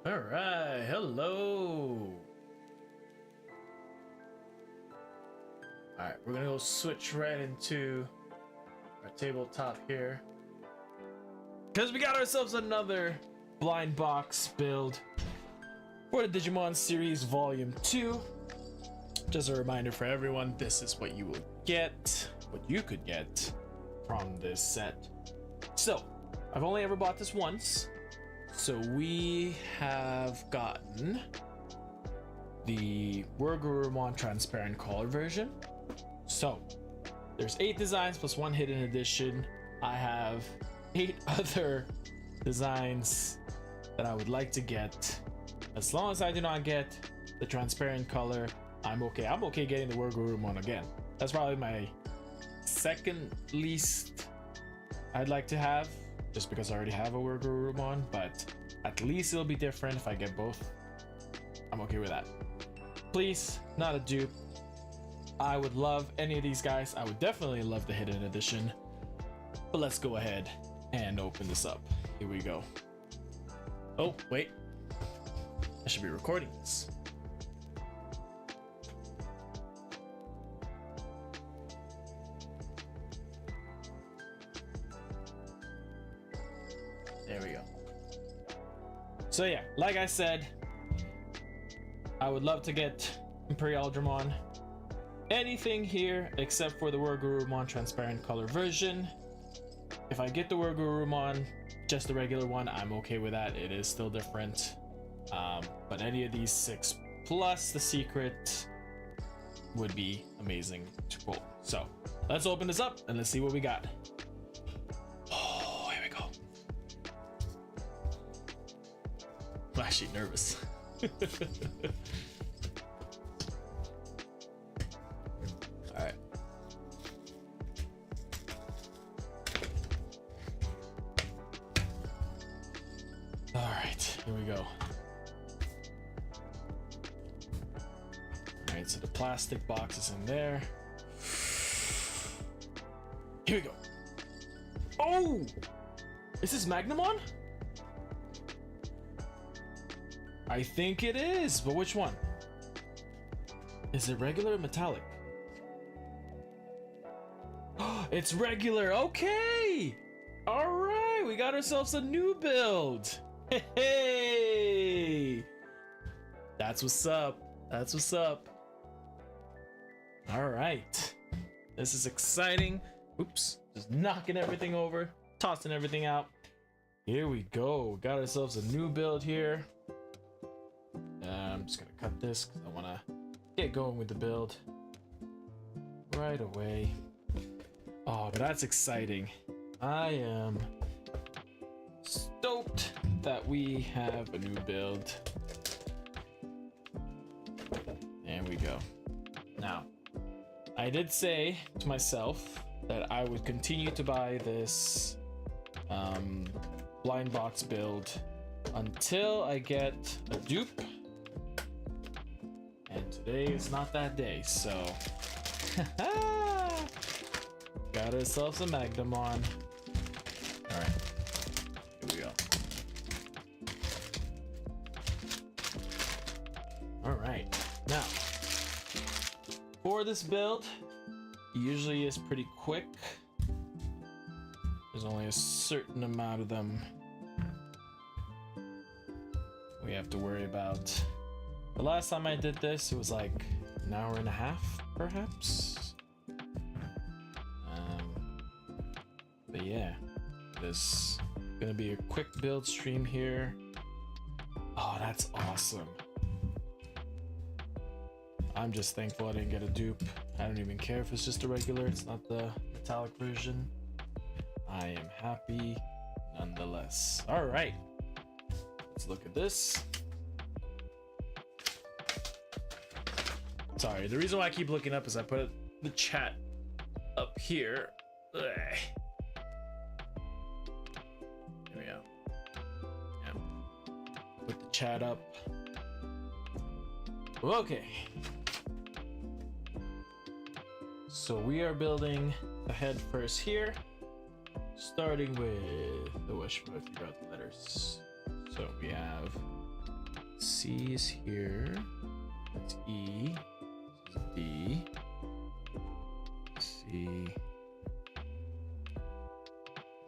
All right, hello. All right, we're gonna go switch right into our tabletop here because we got ourselves another blind box build for the Digimon series volume 2. Just a reminder for everyone, this is what you will get, what you could get from this set. So I've only ever bought this once. So we have gotten the Worgurumon transparent color version. So there's 8 designs plus 1 hidden edition. I have 8 other designs that I would like to get. As long as I do not get the transparent color, I'm okay. I'm okay getting the Worgurumon again. That's probably my second least I'd like to have, just because I already have a Worgurumon, but at least it'll be different if I get both. I'm okay with that. Please, not a dupe. I would love any of these guys. I would definitely love the hidden edition. But let's go ahead and open this up. Here we go. Oh, wait. I should be recording this. There we go. So yeah, like I said, I would love to get Imperial Dramon. Anything here except for the Worgurumon transparent color version. If I get the Worgurumon, just the regular one, I'm okay with that. It is still different. But any of these 6 plus the secret would be amazing to pull. So let's open this up and let's see what we got. Oh, here we go. I'm actually nervous. Alright. Alright, here we go. Alright, so the plastic box is in there. Here we go. Oh! Is this Magnamon? I think it is, but which one? Is it regular or metallic? It's regular. Okay. All right, we got ourselves a new build. Hey, that's what's up. That's what's up. All right, this is exciting. Oops, just knocking everything over, tossing everything out. Here we go. Got ourselves a new build here. I'm just gonna cut this because I want to get going with the build right away. Oh, but that's exciting. I am stoked that we have a new build. There we go. Now, I did say to myself that I would continue to buy this blind box build until I get a dupe. And today is not that day, so got ourselves a Magnamon. Alright, here we go. Alright, now for this build, usually is pretty quick. There's only a certain amount of them we have to worry about. The last time I did this, it was like an hour and a half, perhaps. But yeah, this is gonna be a quick build stream here. Oh, that's awesome. I'm just thankful I didn't get a dupe. I don't even care if it's just a regular, it's not the metallic version. I am happy nonetheless. All right, let's look at this. Sorry, the reason why I keep looking up is I put the chat up here. Ugh. There we go. Yeah. Put the chat up. Okay. So we are building the head first here, starting with the I forgot the letters. So we have C is here. That's E. This is D. C.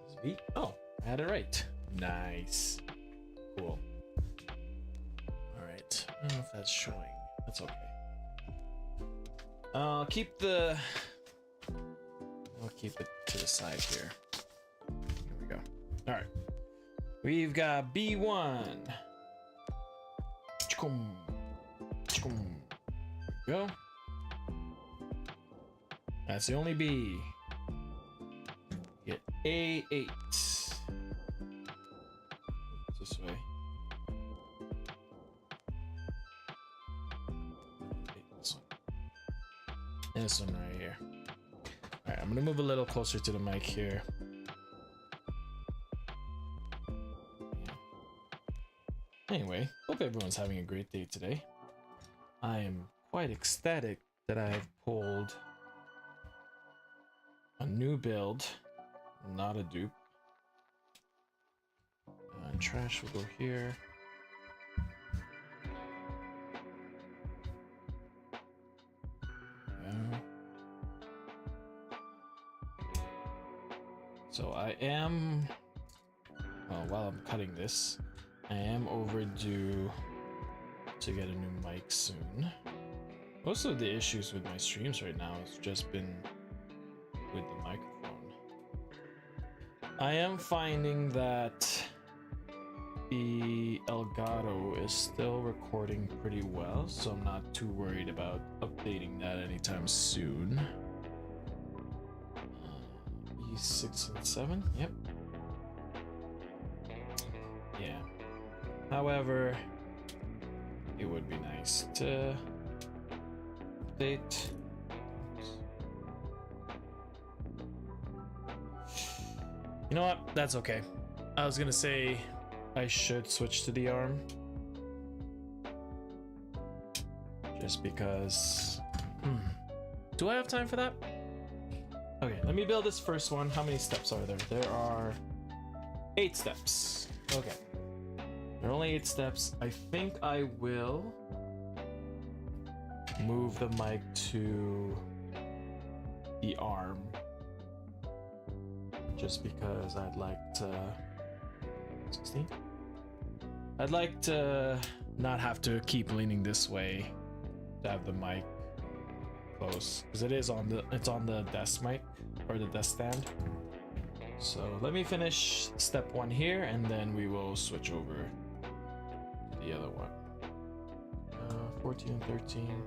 This is V. Oh, I had it right. Nice. Cool. Alright. I don't know if that's showing. That's okay. I'll keep it to the side here. Here we go. Alright. We've got B1. Go. That's the only B. Get A8. This way. This one right here. Alright, I'm gonna move a little closer to the mic here. Anyway, hope everyone's having a great day today. I am quite ecstatic that I have pulled a new build, not a dupe. Trash will go here. So I am, well, while I'm cutting this, I am overdue to get a new mic soon. Most of the issues with my streams right now has just been with the microphone. I am finding that the Elgato is still recording pretty well, so I'm not too worried about updating that anytime soon. E6 and 7, yep. Yeah. However, it would be nice to update. You know what? That's okay. I was gonna say I should switch to the ARM. Just because... Do I have time for that? Okay, let me build this first one. How many steps are there? There are 8 steps. Okay. There are only 8 steps. I think I will move the mic to the arm. Just because I'd like to... 16? I'd like to not have to keep leaning this way to have the mic close, because it's on the desk mic or the desk stand. So let me finish step 1 here, and then we will switch over to the other one. 14 and 13.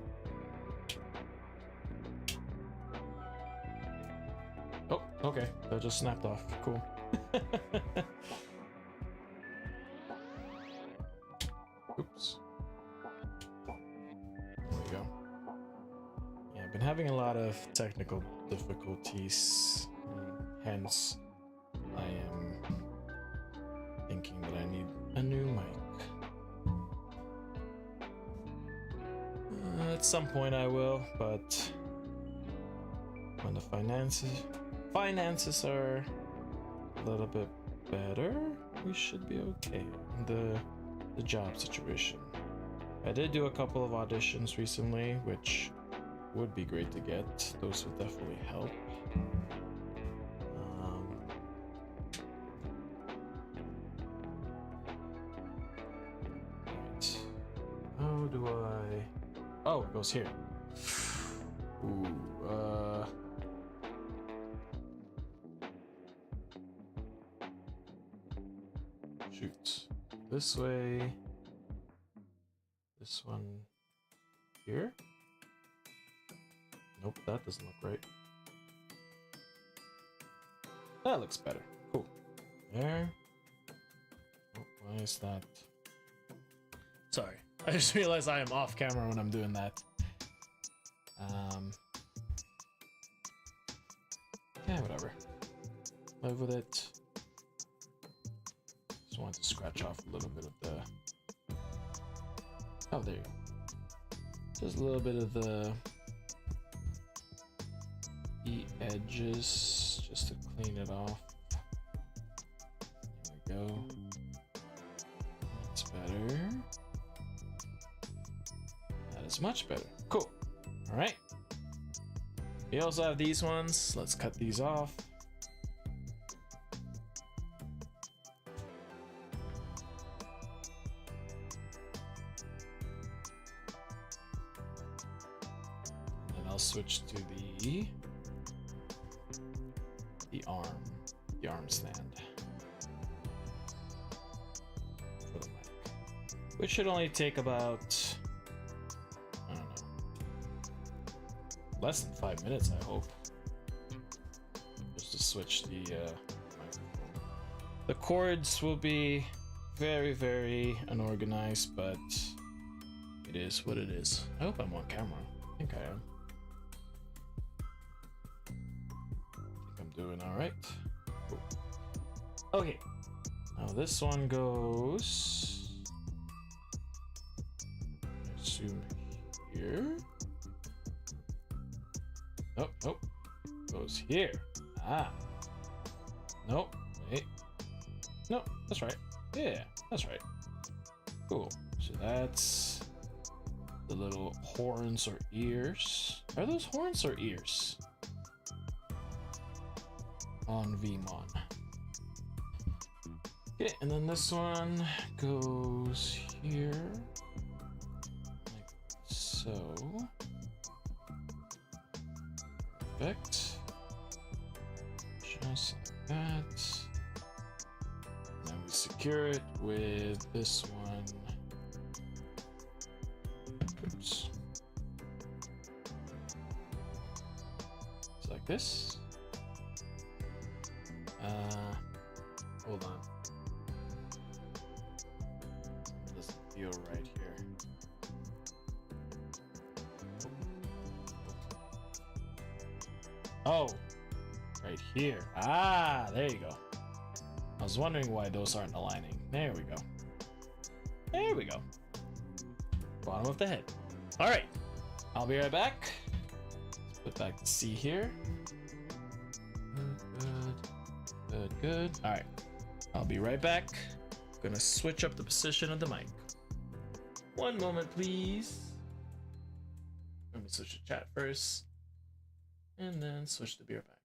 Oh, okay, that just snapped off. Cool. Oops. There we go. Yeah, I've been having a lot of technical difficulties, hence I am thinking that I need a new mic. At some point I will, but when the finances are a little bit better, we should be okay. The job situation. I did do a couple of auditions recently, which would be great to get. Those would definitely help. Right. How do I... Oh, it goes here. Ooh, shoot. This way. This one here. Nope, that doesn't look right. That looks better. Cool. There. Oh, why is that? Sorry, I just realized I am off camera when I'm doing that. Yeah, whatever. Live with it. Just wanted to scratch off a little bit of the... Oh, there you go. Just a little bit of the edges, just to clean it off. There we go. That's better. is much better. Cool. All right. We also have these ones. Let's cut these off. And I'll switch to the arm stand for the mic, which should only take about, I don't know, less than 5 minutes, I hope. Just to switch the microphone. The cords will be very, very unorganized, but it is what it is. I hope I'm on camera. I think I am. I think I'm doing all right. Cool. Okay. Now this one goes, I assume here. Nope, nope. Goes here. Ah. Nope. Wait. Nope, that's right. Yeah, that's right. Cool. So that's the little horns or ears. Are those horns or ears? On VMon. Okay, and then this one goes here. Like so. Perfect. Just like that. Then we secure it with this one. Oops. Just like this. Hold on. Doesn't feel right here. Oh, right here. Ah, there you go. I was wondering why those aren't aligning. There we go. There we go. Bottom of the head. All right, I'll be right back. Let's put back the C here. Good, good. All right, I'll be right back. Gonna switch up the position of the mic. One moment, please. Let me switch the chat first, and then switch the beer back.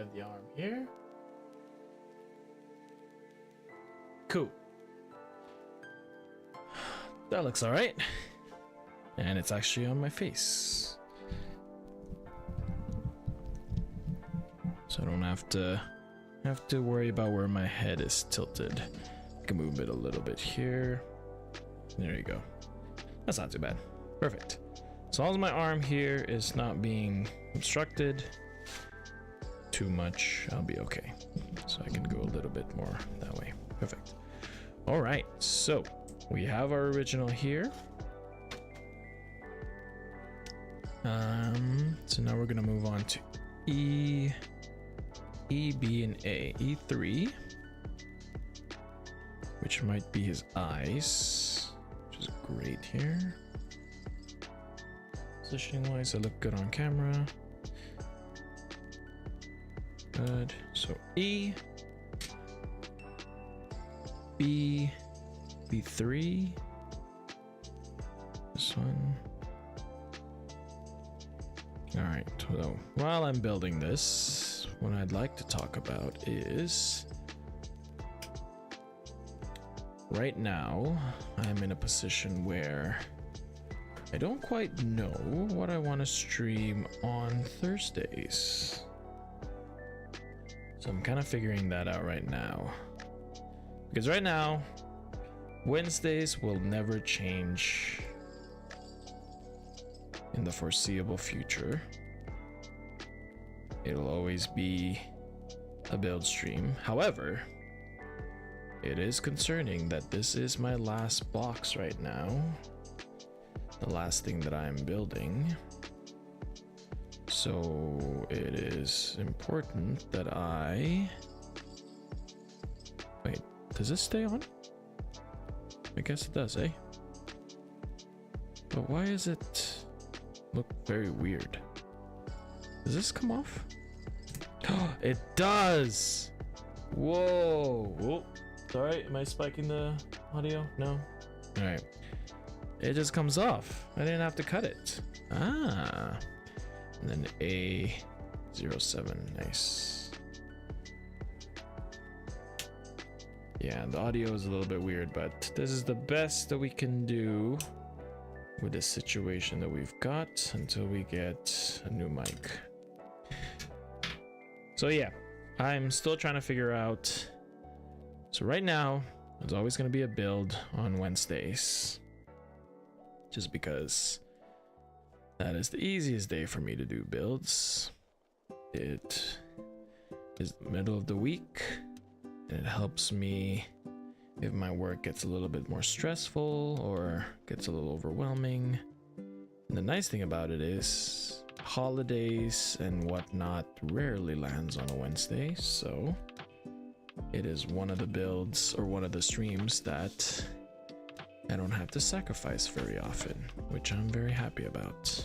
have the arm here. Cool. That looks all right. And it's actually on my face. So I don't have to worry about where my head is tilted. I can move it a little bit here. There you go. That's not too bad. Perfect. As long as my arm here is not being obstructed too much, I'll be okay. So I can go a little bit more that way. Perfect. All right, so we have our original here. So now we're gonna move on to E, B, and A. E3, which might be his eyes, which is great here. Positioning wise, I look good on camera. Good. So E, B, B3. This one. All right. So while I'm building this, what I'd like to talk about is right now I'm in a position where I don't quite know what I want to stream on Thursdays. So I'm kind of figuring that out right now. Because right now, Wednesdays will never change in the foreseeable future. It'll always be a build stream. However, it is concerning that this is my last box right now. The last thing that I'm building. So it is important that I... Wait, does this stay on? I guess it does, eh? But why is it look very weird? Does this come off? It does! Whoa! Whoa. Sorry, am I spiking the audio? No? Alright. It just comes off. I didn't have to cut it. Ah. And then A07. Nice. Yeah, the audio is a little bit weird, but this is the best that we can do with this situation that we've got until we get a new mic. So yeah, I'm still trying to figure out. So right now, there's always going to be a build on Wednesdays. Just because that is the easiest day for me to do builds. It is the middle of the week, and it helps me if my work gets a little bit more stressful or gets a little overwhelming. And the nice thing about it is holidays and whatnot rarely lands on a Wednesday, so it is one of the builds or one of the streams that I don't have to sacrifice very often, which I'm very happy about,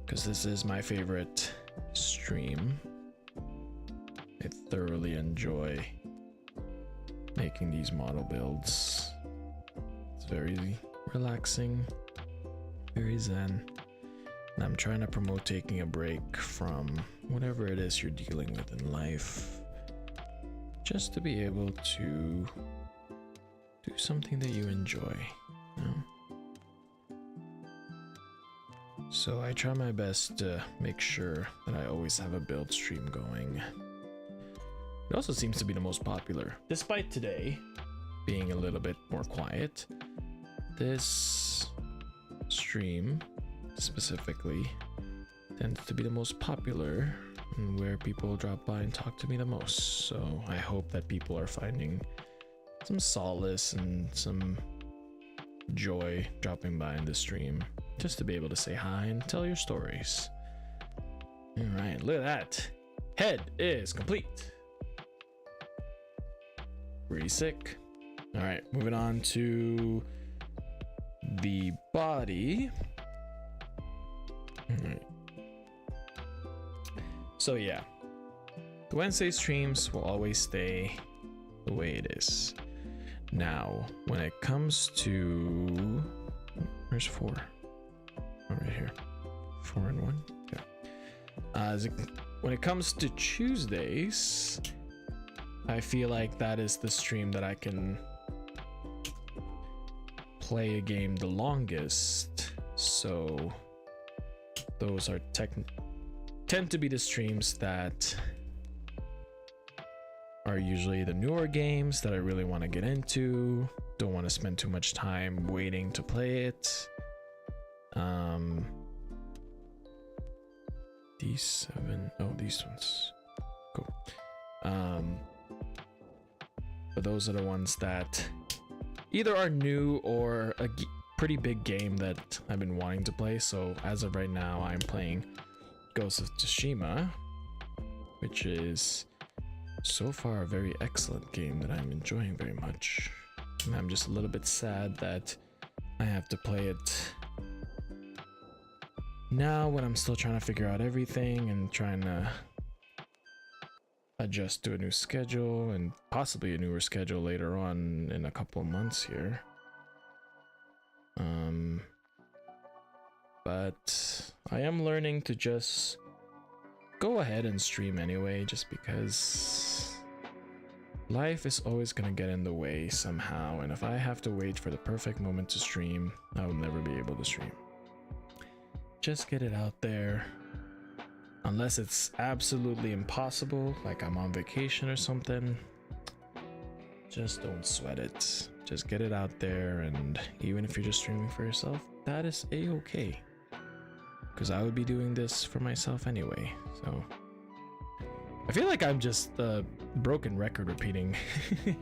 because this is my favorite stream. I thoroughly enjoy making these model builds. It's very relaxing, very zen, and I'm trying to promote taking a break from whatever it is you're dealing with in life, just to be able to do something that you enjoy, you know? So I try my best to make sure that I always have a build stream going. It also seems to be the most popular. Despite today being a little bit more quiet, this stream specifically tends to be the most popular and where people drop by and talk to me the most. So I hope that people are finding some solace and some joy dropping by in the stream, just to be able to say hi and tell your stories. All right, look at that. Head is complete. Pretty sick. All right, moving on to the body. All right. So yeah, the Wednesday streams will always stay the way it is. Now, when it comes to, where's 4? Oh, right here. 4 and 1. Yeah. When it comes to Tuesdays, I feel like that is the stream that I can play a game the longest. So those are tend to be the streams that are usually the newer games that I really want to get into. Don't want to spend too much time waiting to play it. These 7, oh, these ones, cool. But those are the ones that either are new or a pretty big game that I've been wanting to play. So as of right now, I'm playing Ghost of Tsushima, which is so far a very excellent game that I'm enjoying very much. And I'm just a little bit sad that I have to play it now when I'm still trying to figure out everything and trying to adjust to a new schedule and possibly a newer schedule later on in a couple of months here. But I am learning to just go ahead and stream anyway, just because life is always gonna get in the way somehow, and if I have to wait for the perfect moment to stream, I will never be able to stream. Just get it out there. Unless it's absolutely impossible, like I'm on vacation or something, just don't sweat it. Just get it out there, and even if you're just streaming for yourself, that is a-okay. Because I would be doing this for myself anyway, so... I feel like I'm just a broken record repeating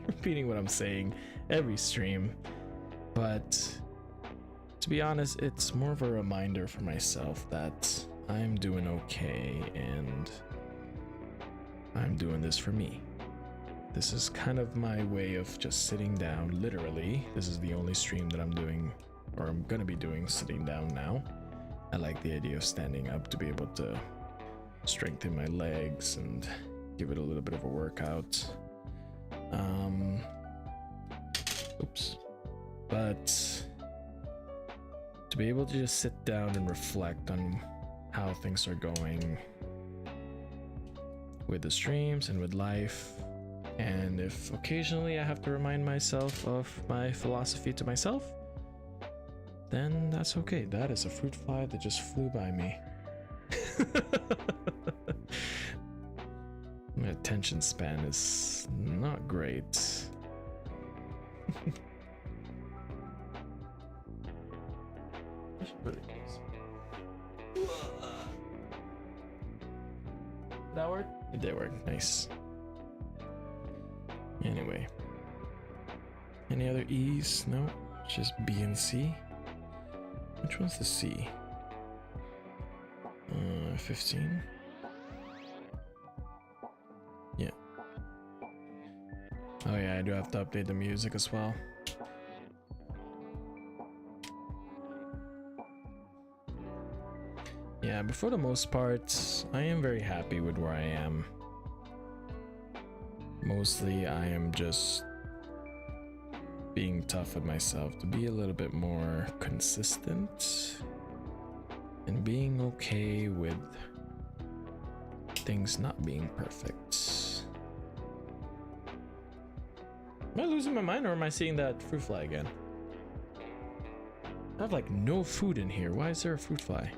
repeating what I'm saying every stream, but to be honest, it's more of a reminder for myself that I'm doing okay and I'm doing this for me. This is kind of my way of just sitting down, literally. This is the only stream that I'm doing, or I'm gonna be doing, sitting down now. I like the idea of standing up to be able to strengthen my legs and give it a little bit of a workout. Oops. But to be able to just sit down and reflect on how things are going with the streams and with life, and if occasionally I have to remind myself of my philosophy to myself, then that's okay. That is a fruit fly that just flew by me. My attention span is not great. That work? It did work. Nice. Anyway. Any other E's? No. It's just B and C. Which one's the C? 15. Yeah. Oh yeah, I do have to update the music as well. Yeah, but for the most part, I am very happy with where I am. Mostly, I am just being tough with myself to be a little bit more consistent and being okay with things not being perfect. Am I losing my mind, or am I seeing that fruit fly again? I have like no food in here. Why is there a fruit fly?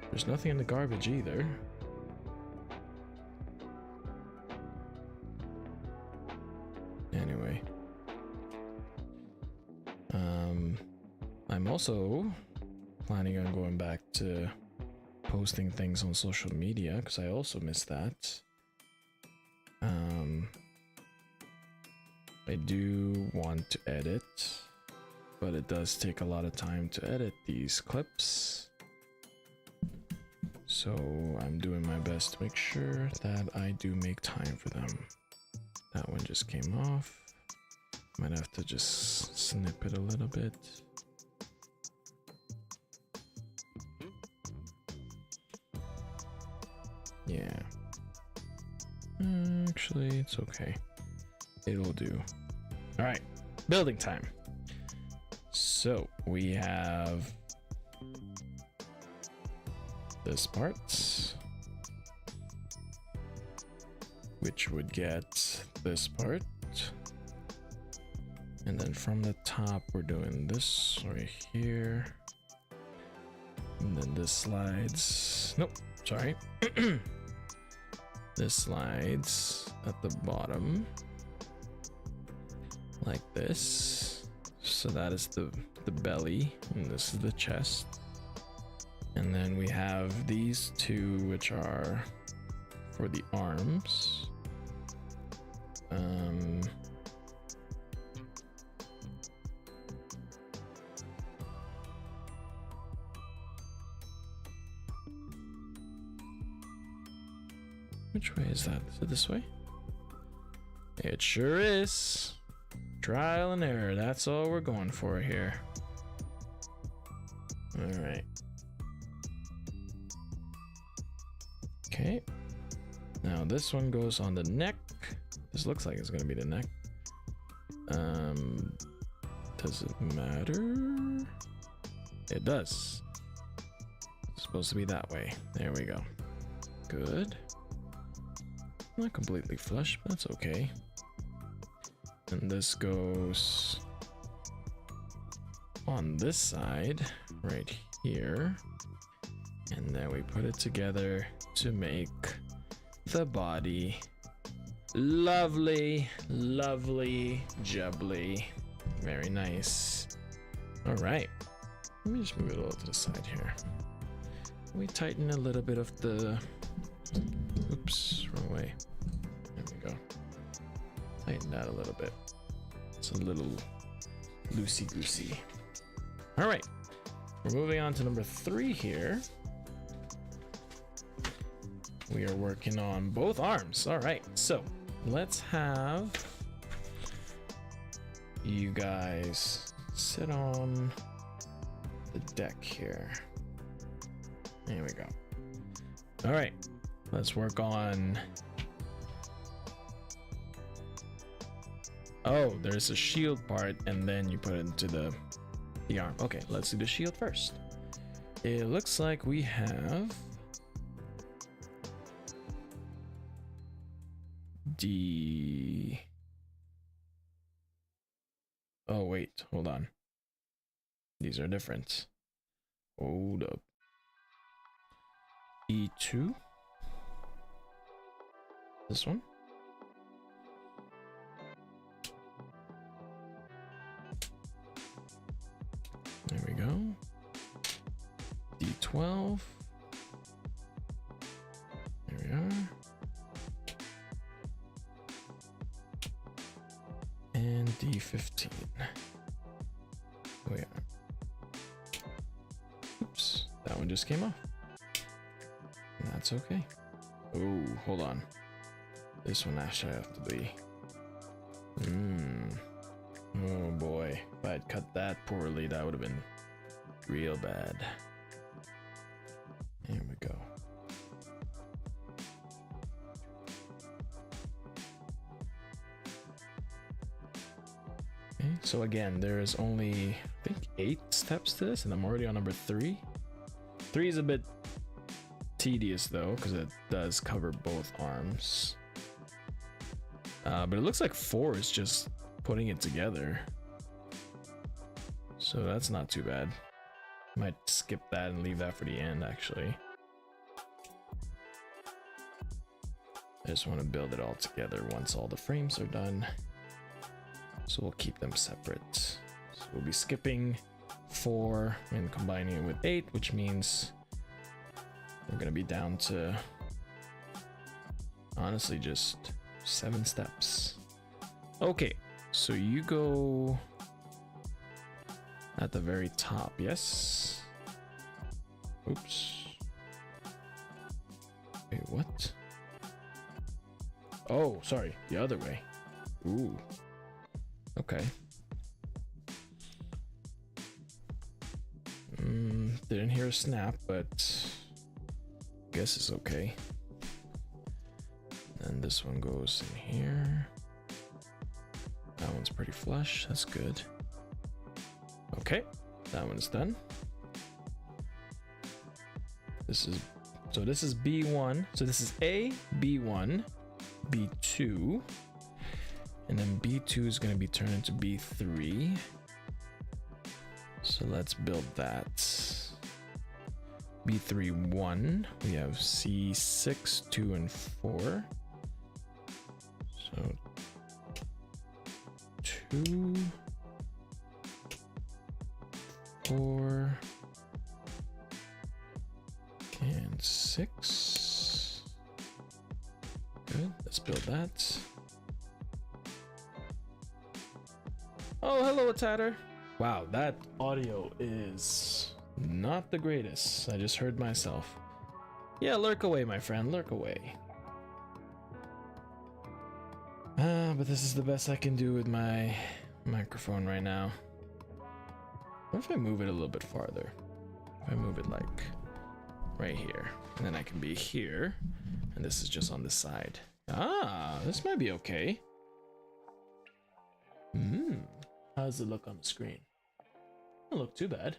There's nothing in the garbage either. Anyway. I'm also planning on going back to posting things on social media, because I also miss that. I do want to edit, but it does take a lot of time to edit these clips. So I'm doing my best to make sure that I do make time for them. That one just came off. Might have to just snip it a little bit. Yeah. Actually, it's okay. It'll do. All right, building time. So we have this part, which would get this part. And then from the top, we're doing this right here. And then this slides. Nope, sorry. This slides at the bottom like this. So that is the belly, and this is the chest. And then we have these two, which are for the arms. Which way is that? Is it this way? It sure is. Trial and error. That's all we're going for here. All right. Okay. Now this one goes on the neck. This looks like it's gonna be the neck. Does it matter? It does. It's supposed to be that way. There we go. Good. Not completely flush, but that's okay. And this goes on this side right here. And then we put it together to make the body. Lovely, lovely, jubbly. Very nice. All right. Let me just move it a little to the side here. We tighten a little bit of the... Oops, wrong way. There we go. Tighten that a little bit. It's a little loosey-goosey. All right. We're moving on to number 3 here. We are working on both arms. All right, so let's have you guys sit on the deck here. There we go. All right, let's work on... Oh, there's a shield part, and then you put it into the arm. Okay, let's do the shield first. It looks like we have Oh wait, hold on. These are different. Hold up. E2. This one. There we go. D12. There we are. And D15. Oh yeah. Oops, that one just came off. And that's okay. Oh, hold on. This one actually have to be. Oh boy, if I'd cut that poorly, that would have been real bad. Here we go. Okay, so again, there's only, I think, 8 steps to this, and I'm already on number 3. 3 is a bit tedious though, because it does cover both arms. But it looks like 4 is just putting it together. So that's not too bad. Might skip that and leave that for the end, actually. I just want to build it all together once all the frames are done. So we'll keep them separate. So we'll be skipping 4 and combining it with 8, which means we're going to be down to, honestly, just 7 steps. Okay, so you go at the very top, yes? Oops. Wait, what? Oh, sorry, the other way. Ooh. Okay. Didn't hear a snap, but guess it's okay. And this one goes in here. That one's pretty flush. That's good. Okay, that one's done. This is B1. So this is A, B1, B2, and then B2 is going to be turned into B3. So let's build that. B3 1. We have C6, 2, and 4. So 2, 4, and 6. Good. Let's build that. Oh, hello, Tatter. Wow, that audio is not the greatest. I just heard myself. Yeah, lurk away, my friend. Lurk away. But this is the best I can do with my microphone right now. What if I move it a little bit farther? If I move it like right here, and then I can be here, and this is just on this side. Ah, this might be okay. How does it look on the screen? Doesn't look too bad.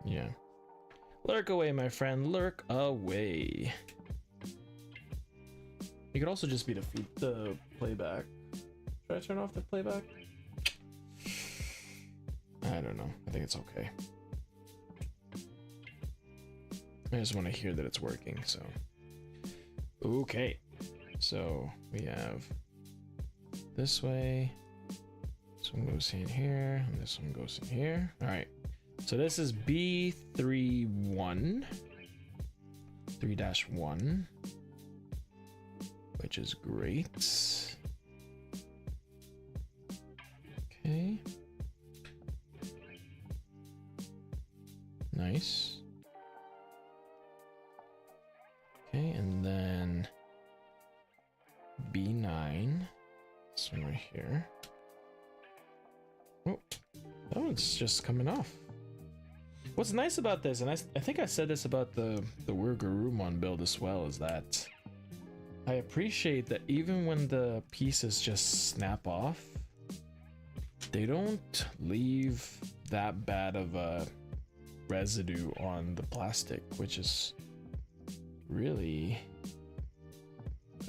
Yeah. Lurk away, my friend. Lurk away. It could also just be the playback. Should I turn off the playback? I don't know. I think it's okay. I just want to hear that it's working, so. Okay. So we have this way. This one goes in here, and this one goes in here. All right. So this is B31, 3-1, which is great. Okay. Nice. Okay, and then B9, this one right here. Oh, that one's just coming off. What's nice about this, and I think I said this about the Garurumon build as well, is that I appreciate that even when the pieces just snap off, they don't leave that bad of a residue on the plastic, which is really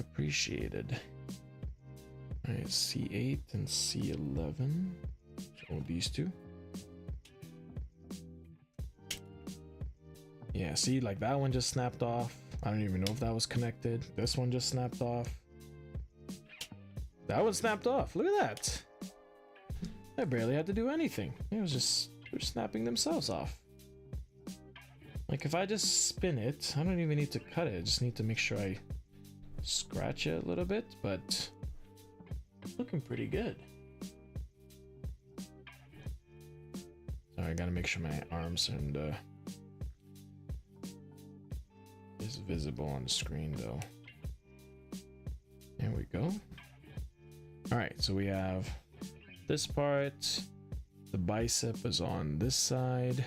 appreciated. All right, C8 and C11. So these two. Yeah, see, like that one just snapped off. I don't even know if that was connected. This one just snapped off. That one snapped off. Look at that. I barely had to do anything. It was just, they're snapping themselves off. Like if I just spin it, I don't even need to cut it. I just need to make sure I scratch it a little bit, but it's looking pretty good. Sorry, I gotta make sure my arms and is visible on the screen though. There we go. All right, so we have this part. The bicep is on this side.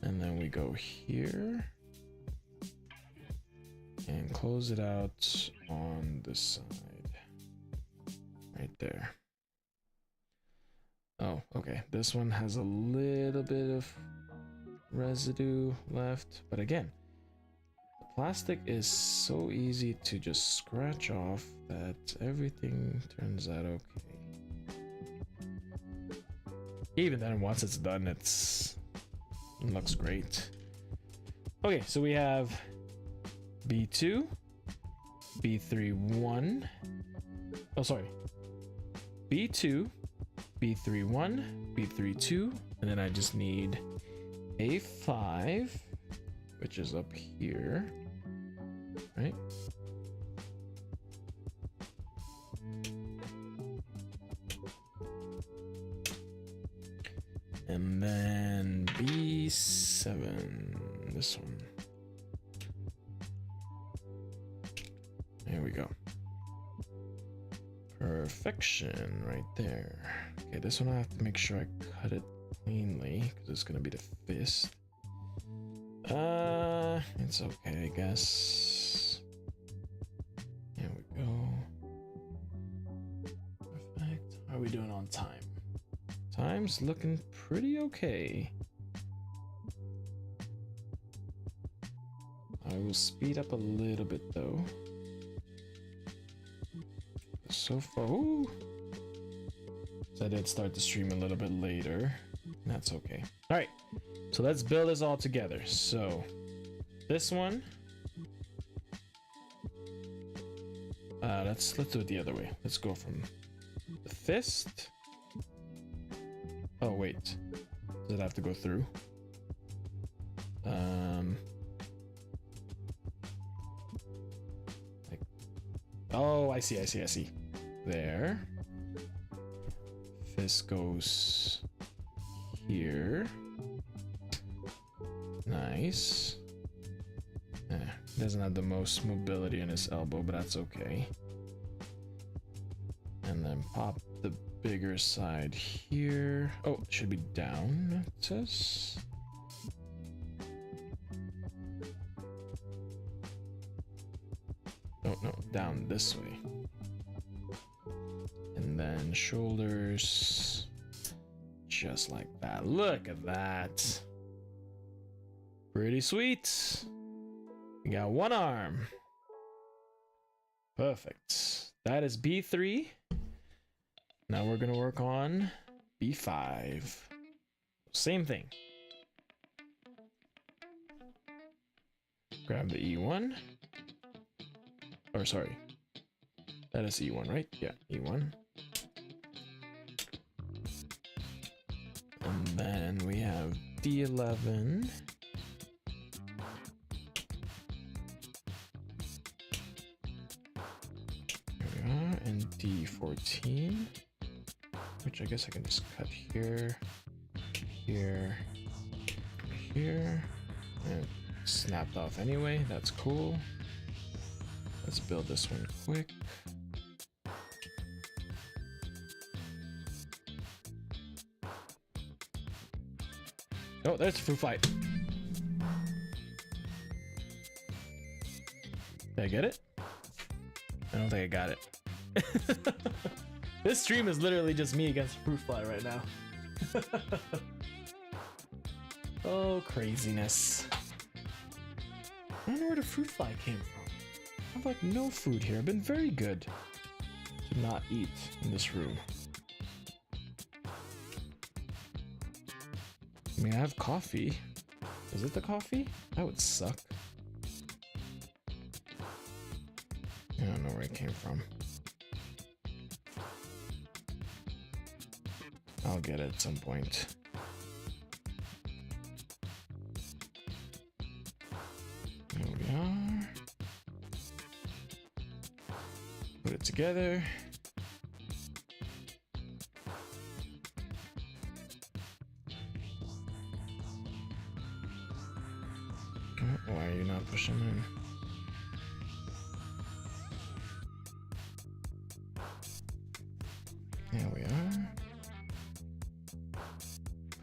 And then we go here and close it out on this side right there. Oh, okay. This one has a little bit of residue left, but again, the plastic is so easy to just scratch off that everything turns out okay. Even then, once it's done, it looks great. Okay, so we have B2, B31. Oh, sorry. B2, B31, B32, and then I just need A5, which is up here, right? And then B7, this one. There we go. Perfection right there. Okay, this one I have to make sure I cut it cleanly because it's gonna be the fist. It's okay, I guess. There we go. Perfect. How are we doing on time? Time's looking pretty okay. I will speed up a little bit though. So far, ooh. So I did start the stream a little bit later. That's okay. All right, so let's build this all together. So this one, let's do it the other way. Let's go from the fist. Oh wait, does it have to go through? Like, oh, I see. There. Fist goes here. Nice. Doesn't have the most mobility in his elbow, but that's okay. And then pop the bigger side here. Oh, it should be down, it says. Oh, no, down this way. And then shoulders. Just like that. Look at that. Pretty sweet. We got one arm. Perfect. That is B3. Now we're gonna work on B5. Same thing. Grab the E1. Or sorry. That is E1, right? Yeah, E1. And then we have D11. There we are, and D14. Which I guess I can just cut here, here, here. And it snapped off anyway, that's cool. Let's build this one quick. Oh, there's a fruit fly. Did I get it? I don't think I got it. This stream is literally just me against fruit fly right now. Oh, craziness. I don't know where the fruit fly came from. I have like no food here. I've been very good to not eat in this room. I mean, I have coffee. Is it the coffee? That would suck. I don't know where it came from. I'll get it at some point. There we are. Put it together. Why are you not pushing in? There we are.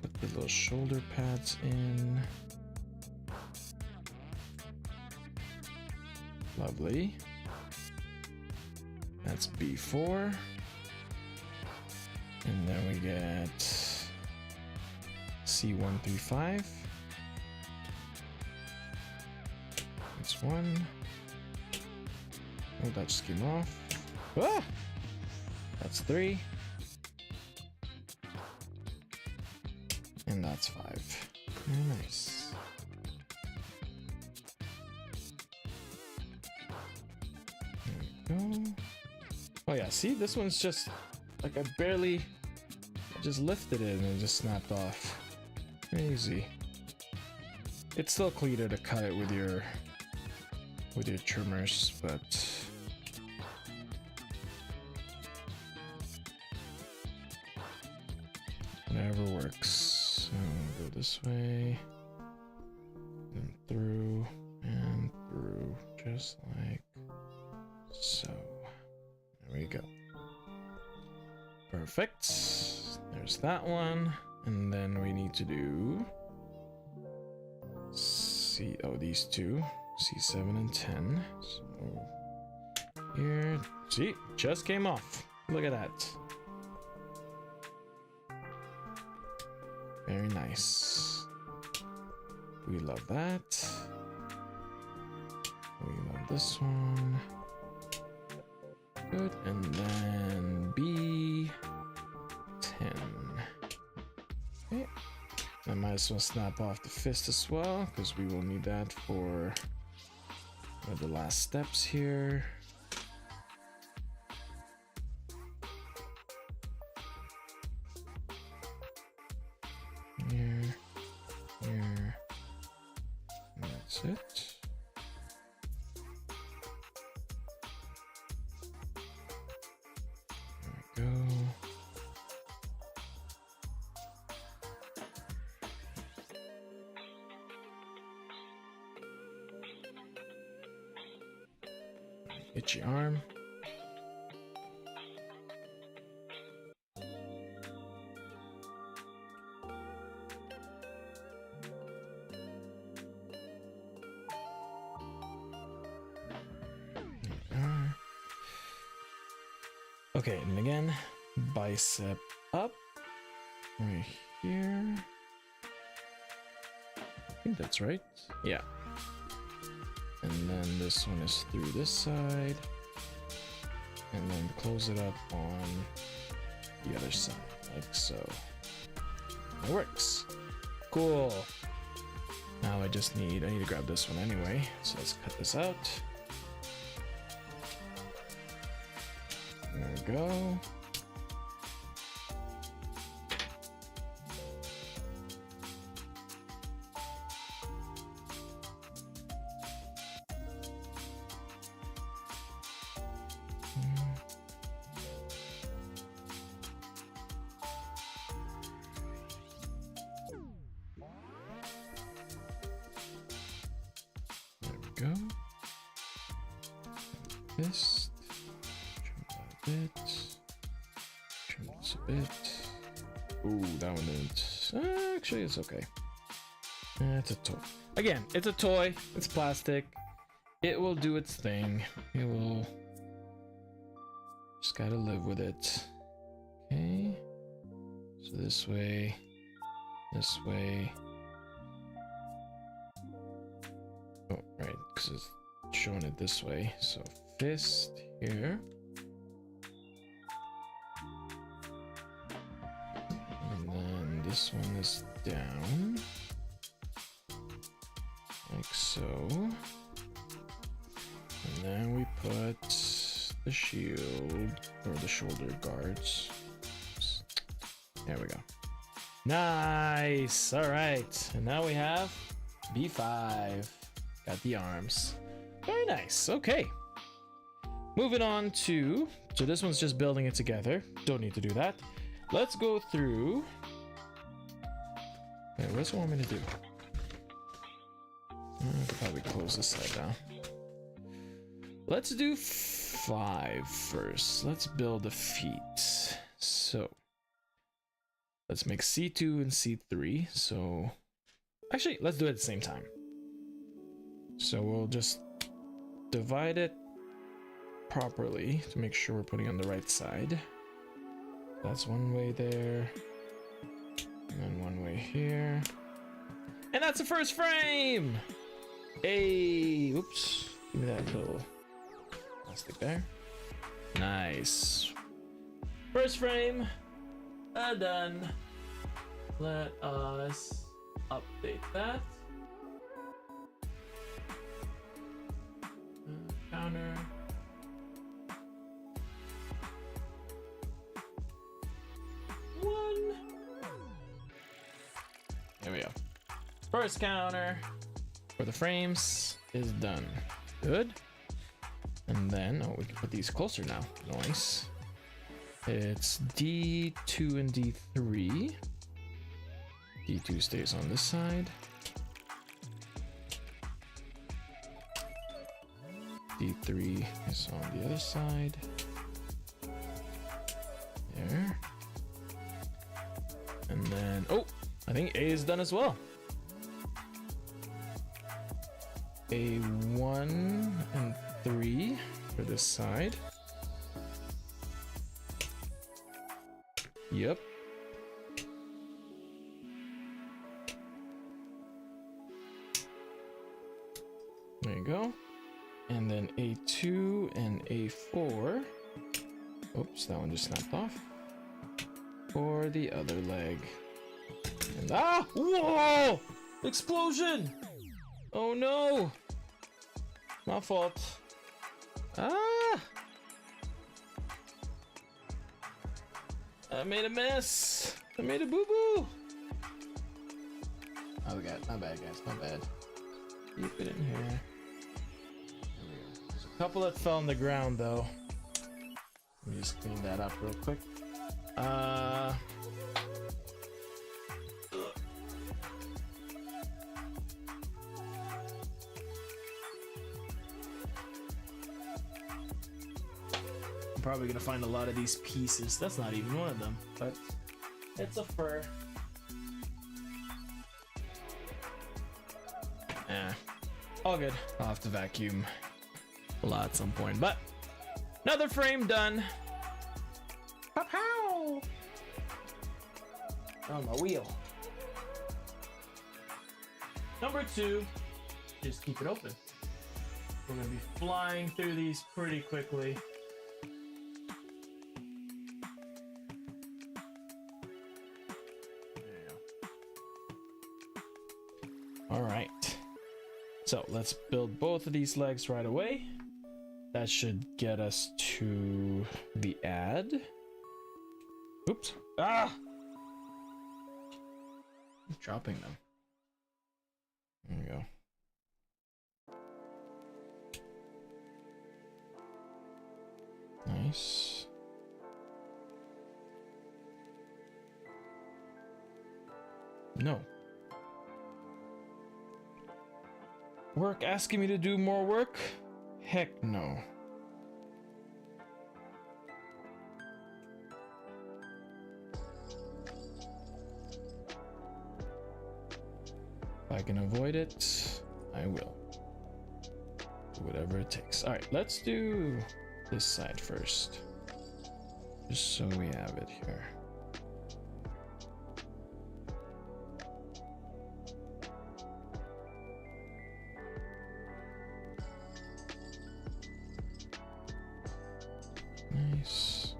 Put the little shoulder pads in. Lovely. That's B4. And then we get C135. That's one. Oh, that just came off. Ah! That's 3. And that's 5. Very nice. There we go. Oh yeah, see, this one's just like I just lifted it and it just snapped off. Easy. It's still cleaner to cut it with your trimmers, but whatever works. So go this way, and through, just like so. There we go. Perfect. There's that one, and then we need to do these two. C7 and 10. So here, see, just came off. Look at that. Very nice. We love that. We want this one. Good, and then B10. Okay. I might as well snap off the fist as well, because we will need that for the last steps here. Here, here, and that's it. There we go. Itchy arm. Okay, and again, bicep up right here. I think that's right. Yeah. And then this one is through this side. And then close it up on the other side, like so. That works. Cool. Now I need to grab this one anyway. So let's cut this out. There we go. There we go. This. Trim that a bit. Trim this a bit. Ooh, that one didn't. Actually, it's okay. It's a toy. Again, it's a toy. It's plastic. It will do its thing. It will. Just gotta live with it. Okay. So this way. This way. Oh, right, because it's showing it this way. So fist here. And then this one is down. Like so. And then we put the shield, or the shoulder guards. Oops. There we go. Nice! Alright, and now we have B5. Got the arms. Very nice, okay. Moving on to, so this one's just building it together. Don't need to do that. Let's go through. Wait, what does it want me to do? I could probably close this side down. Let's do 5 first. Let's build the feet. So let's make C2 and C3. So actually, let's do it at the same time. So we'll just divide it properly to make sure we're putting on the right side. That's one way there. And then one way here. And that's the first frame! Hey, oops. Give me that little plastic there. Nice. First frame. Done. Let us update that. Counter. One. There we go. First counter for the frames is done. Good. And then, oh, we can put these closer now. Nice. It's D2 and D3. D2 stays on this side. D3 is on the other side. There. And then, oh, I think A is done as well. A1 and 3 for this side. Yep. There you go. and then A2 and A4. Oops, that one just snapped off. For the other leg. And ah! Whoa! Explosion! Oh no! My fault. Ah! I made a mess. I made a boo-boo. Oh, we got, my bad, guys, my bad. Keep it in here. There's a couple that fell on the ground, though. Let me just clean that up real quick. I'm probably gonna find a lot of these pieces. That's not even one of them, but it's a fur. Yeah, all good. I'll have to vacuum a lot at some point, but another frame done. Pow! On my wheel. Number 2, just keep it open. We're gonna be flying through these pretty quickly. All right, so let's build both of these legs right away. That should get us to the ad. Oops. Ah! I'm dropping them. There we go. Nice. No. Work asking me to do more work? Heck no. If I can avoid it, I will. Do whatever it takes. All right, let's do this side first. Just so we have it here. Nice.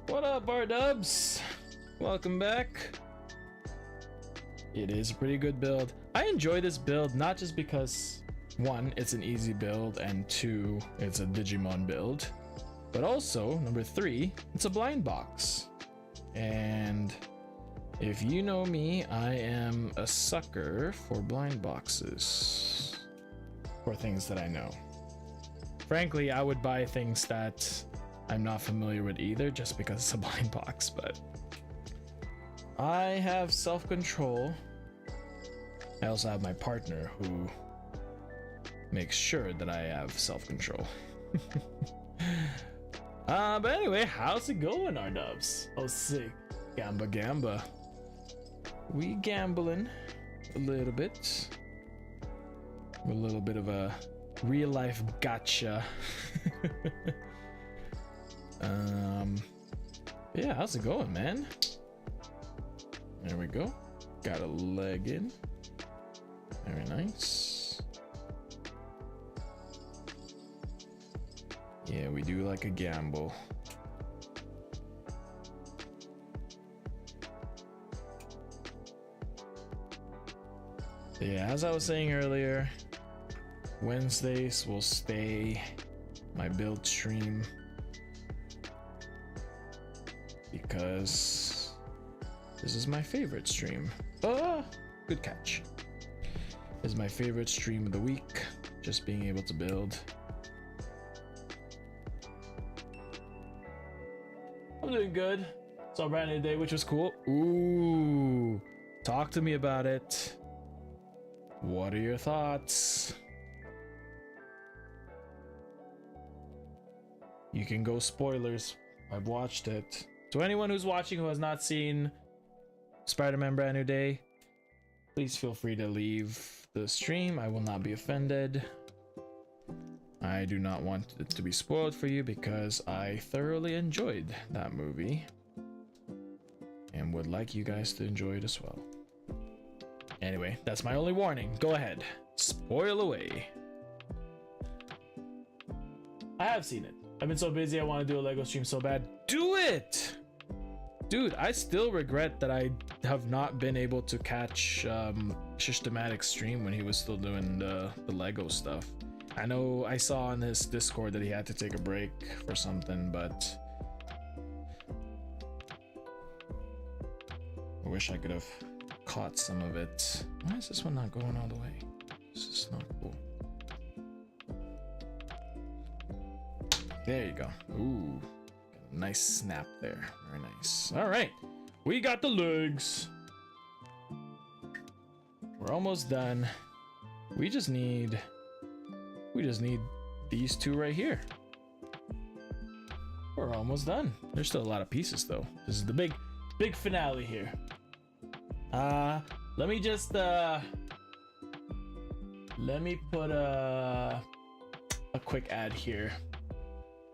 What up, R-dubs? Welcome back. It is a pretty good build. I enjoy this build not just because 1, it's an easy build, and 2, it's a Digimon build, but also number 3, it's a blind box. And if you know me, I am a sucker for blind boxes. For things that I know. Frankly, I would buy things that I'm not familiar with either just because it's a blind box, but I have self-control. I also have my partner who makes sure that I have self-control. But anyway, how's it going, our dubs? Oh, sick. Gamba. We gambling a little bit. A little bit of a real life gotcha. Yeah, how's it going, man? There we go. Got a leg in. Very nice. Yeah, we do like a gamble. Yeah, as I was saying earlier, Wednesdays will stay my build stream because this is my favorite stream. Good catch. This is my favorite stream of the week, just being able to build. I'm doing good. Saw a brand new day, which was cool. Ooh, talk to me about it. What are your thoughts? You can go spoilers. I've watched it. To anyone who's watching who has not seen Spider-Man Brand New Day, please feel free to leave the stream. I will not be offended. I do not want it to be spoiled for you because I thoroughly enjoyed that movie and would like you guys to enjoy it as well. Anyway, that's my only warning. Go ahead. Spoil away. I have seen it. I've been so busy, I want to do a Lego stream so bad. Do it! Dude, I still regret that I have not been able to catch Systematic's stream when he was still doing the Lego stuff. I know I saw on his Discord that he had to take a break for something, but I wish I could have caught some of it. Why is this one not going all the way? This is not cool. There you go. Ooh, nice snap there. Very nice. All right, we got the legs. We're almost done. We just need these two right here. We're almost done. There's still a lot of pieces though. This is the big finale here. Let me just let me put a quick ad here.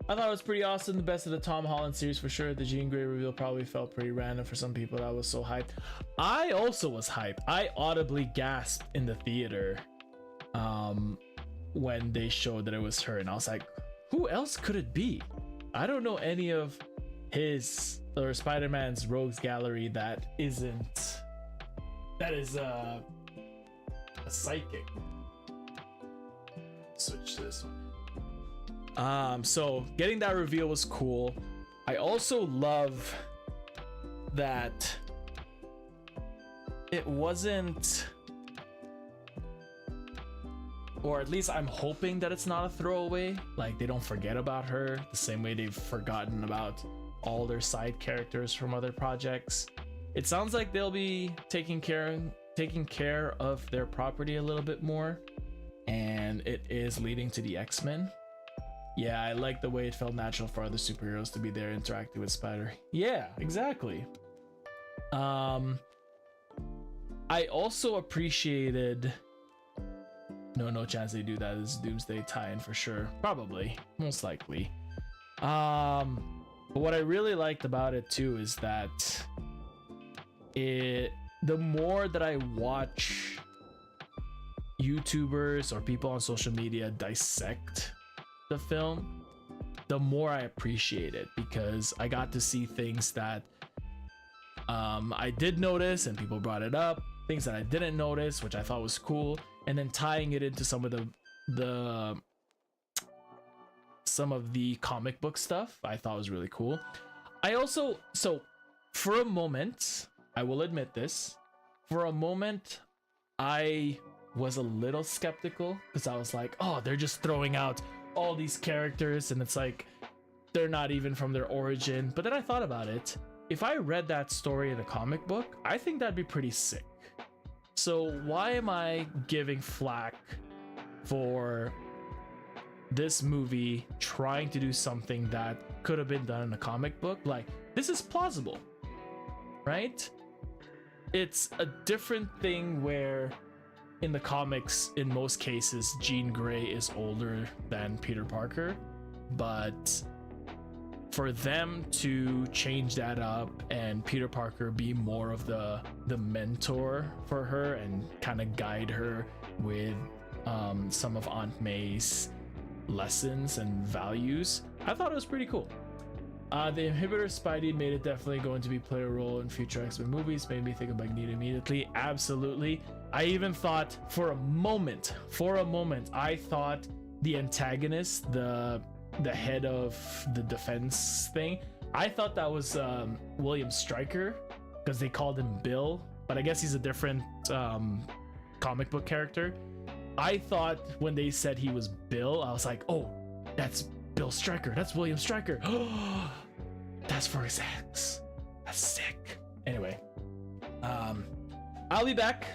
I thought it was pretty awesome. The best of the Tom Holland series for sure. The Jean Grey reveal probably felt pretty random for some people. I was so hyped. I also was hyped. I audibly gasped in the theater when they showed that it was her, and I was like, who else could it be? I don't know any of his or Spider-Man's rogues gallery that is a psychic. Switch to this one. So getting that reveal was cool. I also love that it wasn't, or at least I'm hoping that it's not a throwaway. Like they don't forget about her the same way they've forgotten about all their side characters from other projects. It sounds like they'll be taking care of their property a little bit more, and it is leading to the X-Men. Yeah, I like the way it felt natural for other superheroes to be there interacting with Spider. Yeah, exactly. I also appreciated. No chance they do that. This Doomsday tie-in for sure. Probably, most likely. But what I really liked about it too is that the more that I watch YouTubers or people on social media dissect the film, the more I appreciate it, because I got to see things that I did notice and people brought it up, things that I didn't notice, which I thought was cool, and then tying it into some of the comic book stuff I thought was really cool. I also, so for a moment, I will admit this, for a moment I was a little skeptical, because I was like, oh, they're just throwing out all these characters and it's like they're not even from their origin. But then I thought about it. If I read that story in a comic book, I think that'd be pretty sick. So why am I giving flack for this movie trying to do something that could have been done in a comic book? Like, this is plausible, right? It's a different thing where in the comics, in most cases, Jean Grey is older than Peter Parker, but for them to change that up and Peter Parker be more of the mentor for her and kind of guide her with some of Aunt May's lessons and values, I thought it was pretty cool. The inhibitor Spidey made it definitely going to play a role in future X-Men movies. Made me think of Magneto immediately. Absolutely. I even thought for a moment, I thought the antagonist, the head of the defense thing, I thought that was William Stryker, because they called him Bill, but I guess he's a different comic book character. I thought when they said he was Bill, I was like, oh, that's Bill Stryker. That's William Stryker. That's for his ex. That's sick. Anyway, I'll be back.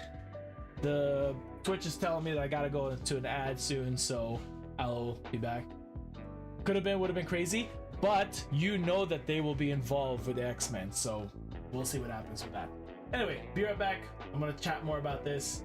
The Twitch is telling me that I gotta go into an ad soon, so I'll be back. Would have been crazy, but you know that they will be involved with the X-Men, so we'll see what happens with that. Anyway, be right back. I'm gonna chat more about this.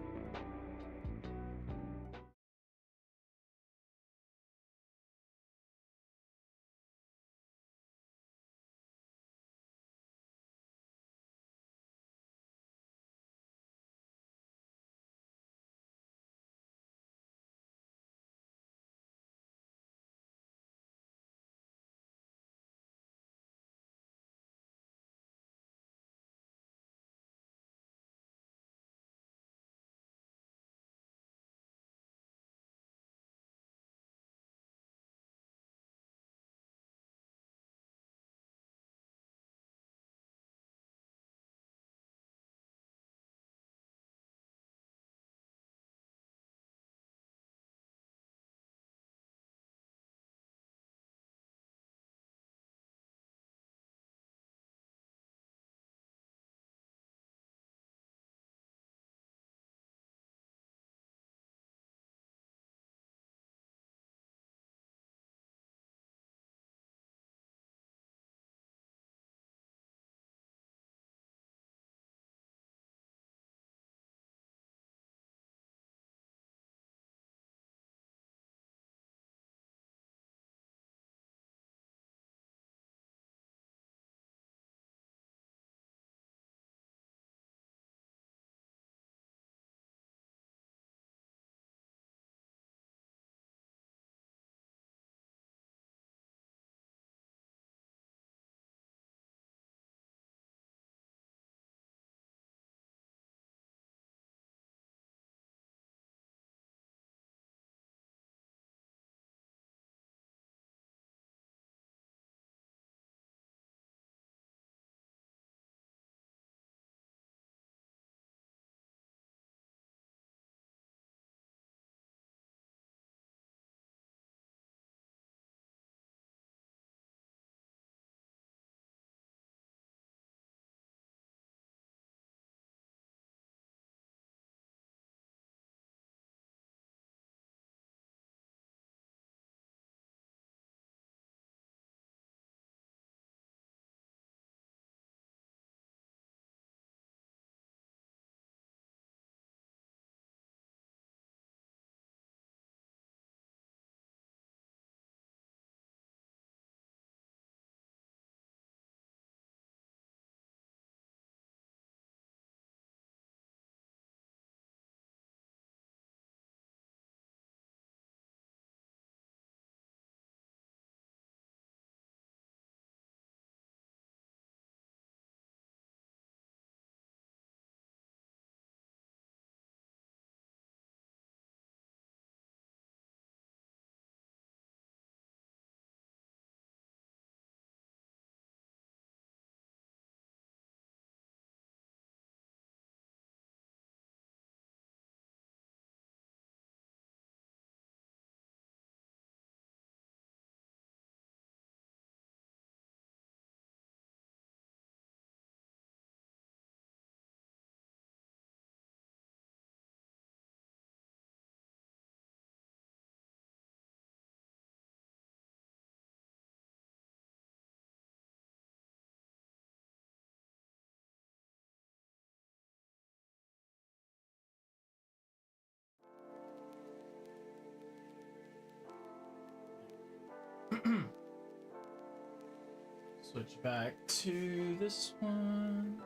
switch back to this one.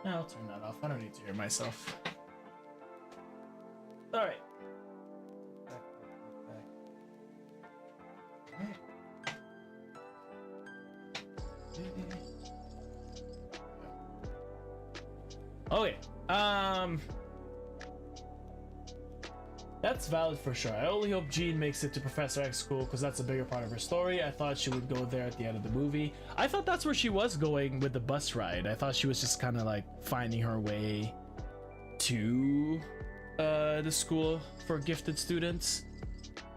I'll turn that off. I don't need to hear myself. All right. Okay. That's valid for sure. I only hope Jean makes it to Professor X school because that's a bigger part of her story. I thought she would go there at the end of the movie. I thought that's where she was going with the bus ride. I thought she was just kind of like finding her way to the school for gifted students.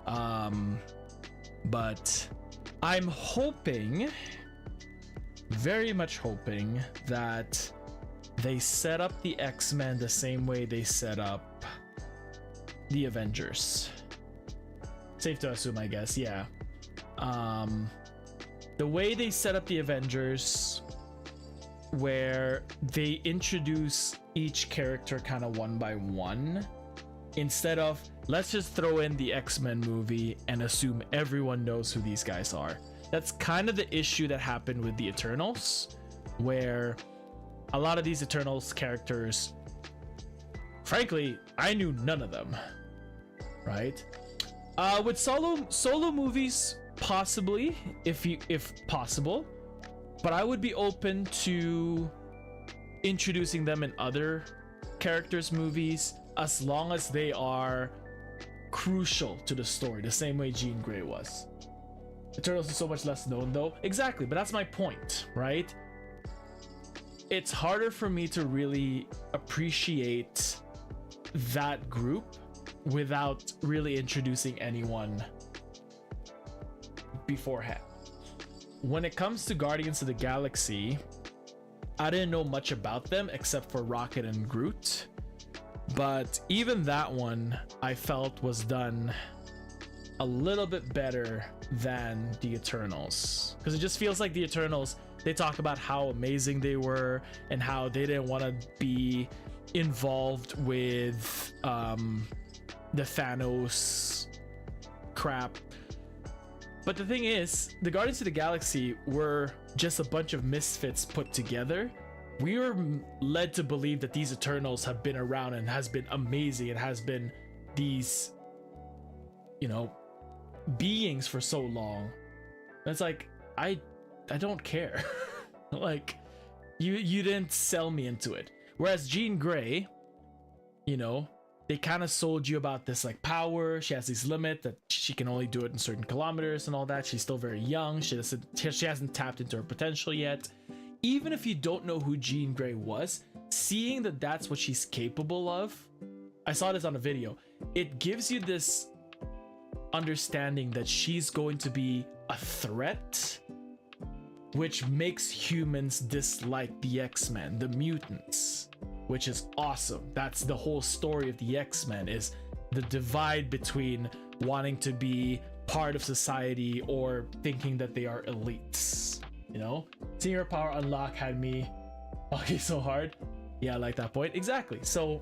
But I'm hoping, very much hoping, that they set up the X-Men the same way they set up the Avengers. Safe to assume, I guess. Yeah. The way they set up the Avengers, where they introduce each character kind of one by one, instead of let's just throw in the X-Men movie and assume everyone knows who these guys are. That's kind of the issue that happened with the Eternals, where a lot of these Eternals characters, frankly, I knew none of them, right? With solo movies, possibly, if possible, but I would be open to introducing them in other characters' movies as long as they are crucial to the story, the same way Jean Grey was. Eternals is so much less known, though. Exactly, but that's my point, right? It's harder for me to really appreciate that group without really introducing anyone beforehand. When it comes to Guardians of the Galaxy, I didn't know much about them except for Rocket and Groot, but even that one I felt was done a little bit better than the Eternals, because it just feels like the Eternals, they talk about how amazing they were and how they didn't want to be involved with the Thanos crap. But the thing is, the Guardians of the Galaxy were just a bunch of misfits put together. We were led to believe that these Eternals have been around and has been amazing and has been these, you know, beings for so long. And it's like, I don't care. Like, you didn't sell me into it. Whereas Jean Grey, you know, they kind of sold you about this like power. She has this limit that she can only do it in certain kilometers and all that. She's still very young. She hasn't tapped into her potential yet. Even if you don't know who Jean Grey was, seeing that that's what she's capable of, I saw this on a video, it gives you this understanding that she's going to be a threat, which makes humans dislike the X-Men, the mutants, which is awesome. That's the whole story of the X-Men, is the divide between wanting to be part of society or thinking that they are elites. You know, seeing her power unlock had me okay so hard. Yeah, I like that point. Exactly. So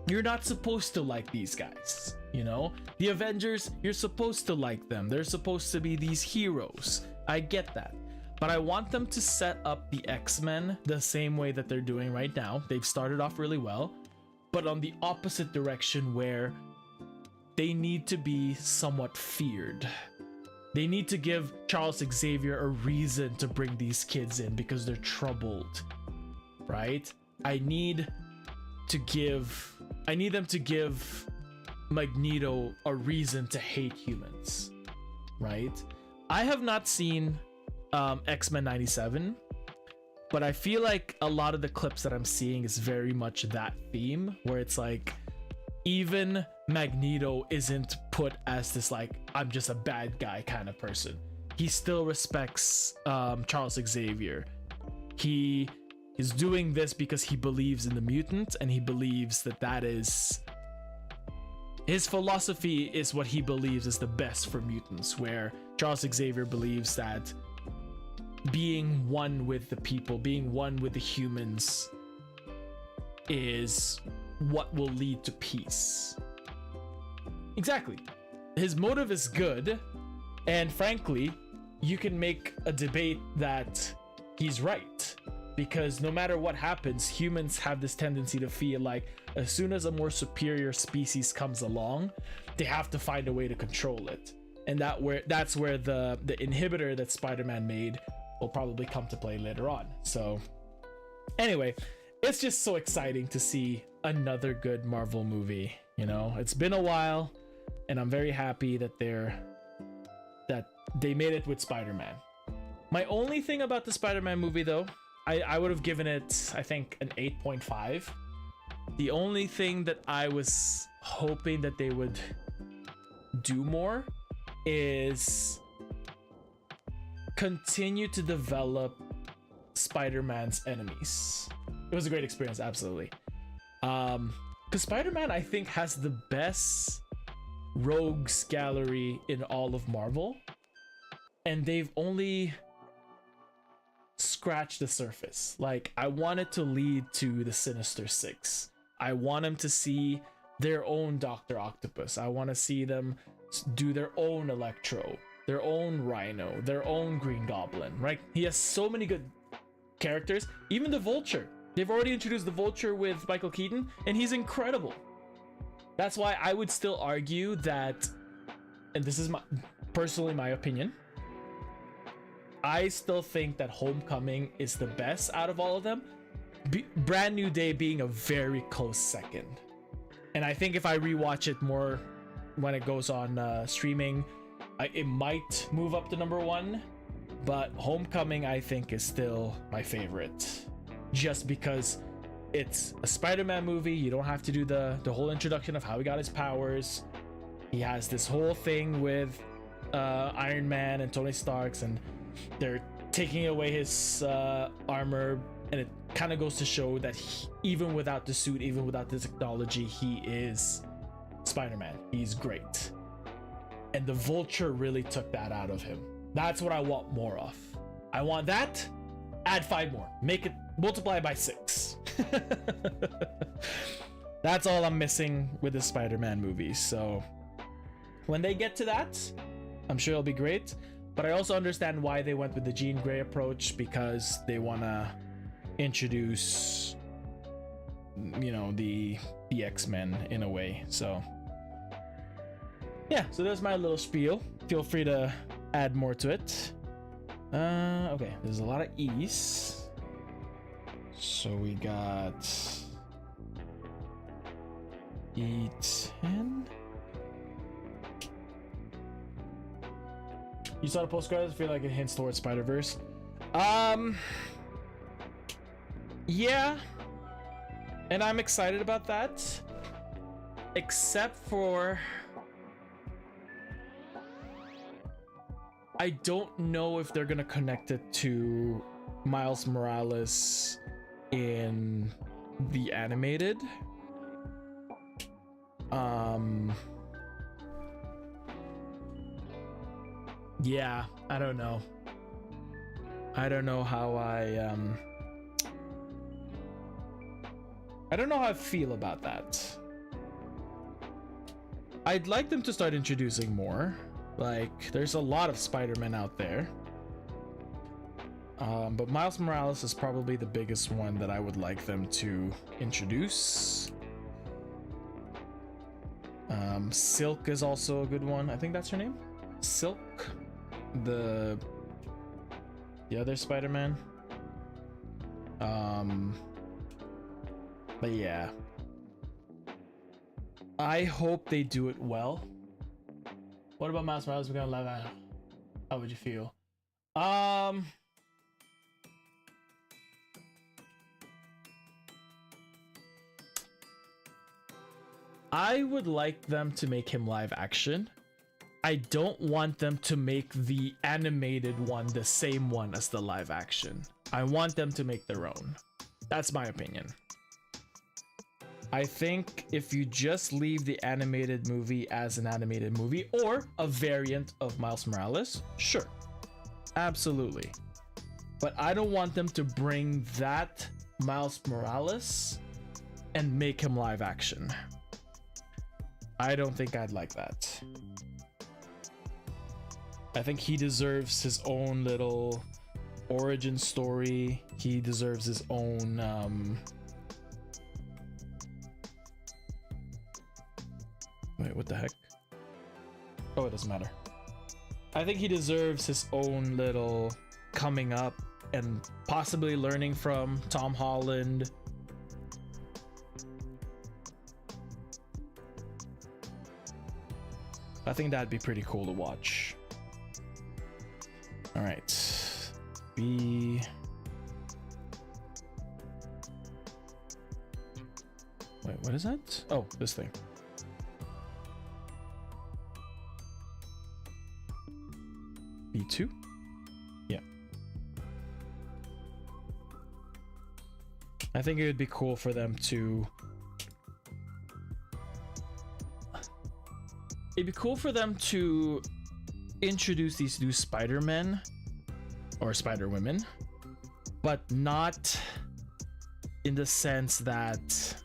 you're not supposed to like these guys, you know? The Avengers, you're supposed to like them. They're supposed to be these heroes. I get that. But I want them to set up the X-Men the same way that they're doing right now. They've started off really well, but on the opposite direction, where they need to be somewhat feared. They need to give Charles Xavier a reason to bring these kids in because they're troubled, right? I need them to give Magneto a reason to hate humans, right? I have not seen X-Men 97, but I feel like a lot of the clips that I'm seeing is very much that theme, where it's like even Magneto isn't put as this like, I'm just a bad guy kind of person. He still respects Charles Xavier. He is doing this because he believes in the mutant, and he believes that that is his philosophy, is what he believes is the best for mutants, where Charles Xavier believes that being one with the people, being one with the humans, is what will lead to peace. Exactly. His motive is good, and frankly, you can make a debate that he's right, because no matter what happens, humans have this tendency to feel like as soon as a more superior species comes along, they have to find a way to control it. And that's where the inhibitor that Spider-Man made will probably come to play later on. So anyway, it's just so exciting to see another good Marvel movie. You know, it's been a while, and I'm very happy that they made it with Spider-Man. My only thing about the Spider-Man movie, though, I would have given it, I think, an 8.5. The only thing that I was hoping that they would do more is continue to develop Spider-Man's enemies. It was a great experience, absolutely. Because Spider-Man, I think, has the best rogues gallery in all of Marvel, and they've only scratched the surface. Like, I want it to lead to the Sinister Six. I want them to see their own Dr. Octopus. I want to see them do their own Electro, their own Rhino, their own Green Goblin, right? He has so many good characters. Even the Vulture. They've already introduced the Vulture with Michael Keaton, and he's incredible. That's why I would still argue that, and this is personally my opinion, I still think that Homecoming is the best out of all of them. Brand New Day being a very close second. And I think if I rewatch it more when it goes on streaming, it might move up to number 1. But Homecoming, I think, is still my favorite. Just because it's a Spider-Man movie. You don't have to do the whole introduction of how he got his powers. He has this whole thing with Iron Man and Tony Stark's, and they're taking away his armor, and it kind of goes to show that even without the suit, even without the technology, he is Spider-Man. He's great. And the Vulture really took that out of him. That's what I want more of. I want that. Add 5 more. Make it multiply by 6. That's all I'm missing with the Spider-Man movies. So when they get to that, I'm sure it'll be great. But I also understand why they went with the Jean Grey approach, because they want to introduce, you know, the X-Men in a way. So yeah, so there's my little spiel. Feel free to add more to it. Okay, there's a lot of E's. So we got E10. You saw the postcards? I feel like it hints towards Spider-Verse. Yeah. And I'm excited about that. Except for, I don't know if they're gonna connect it to Miles Morales in the animated. Yeah, I don't know. I don't know how I don't know how I feel about that. I'd like them to start introducing more. Like, there's a lot of Spider-Man out there. But Miles Morales is probably the biggest one that I would like them to introduce. Silk is also a good one. I think that's her name. Silk. The other Spider-Man. But yeah. I hope they do it well. What about Miles Morales becoming live action? How would you feel? I would like them to make him live action. I don't want them to make the animated one the same one as the live action. I want them to make their own. That's my opinion. I think if you just leave the animated movie as an animated movie or a variant of Miles Morales, sure, absolutely. But I don't want them to bring that Miles Morales and make him live action. I don't think I'd like that. I think he deserves his own little origin story. He deserves his own wait, what the heck? Oh, it doesn't matter. I think he deserves his own little coming up and possibly learning from Tom Holland. I think that'd be pretty cool to watch. All right, B. Wait, what is that? Oh, this thing. B2? Yeah. I think it would be cool for them to... It'd be cool for them to introduce these new Spider-Men or Spider-Women, but not in the sense that,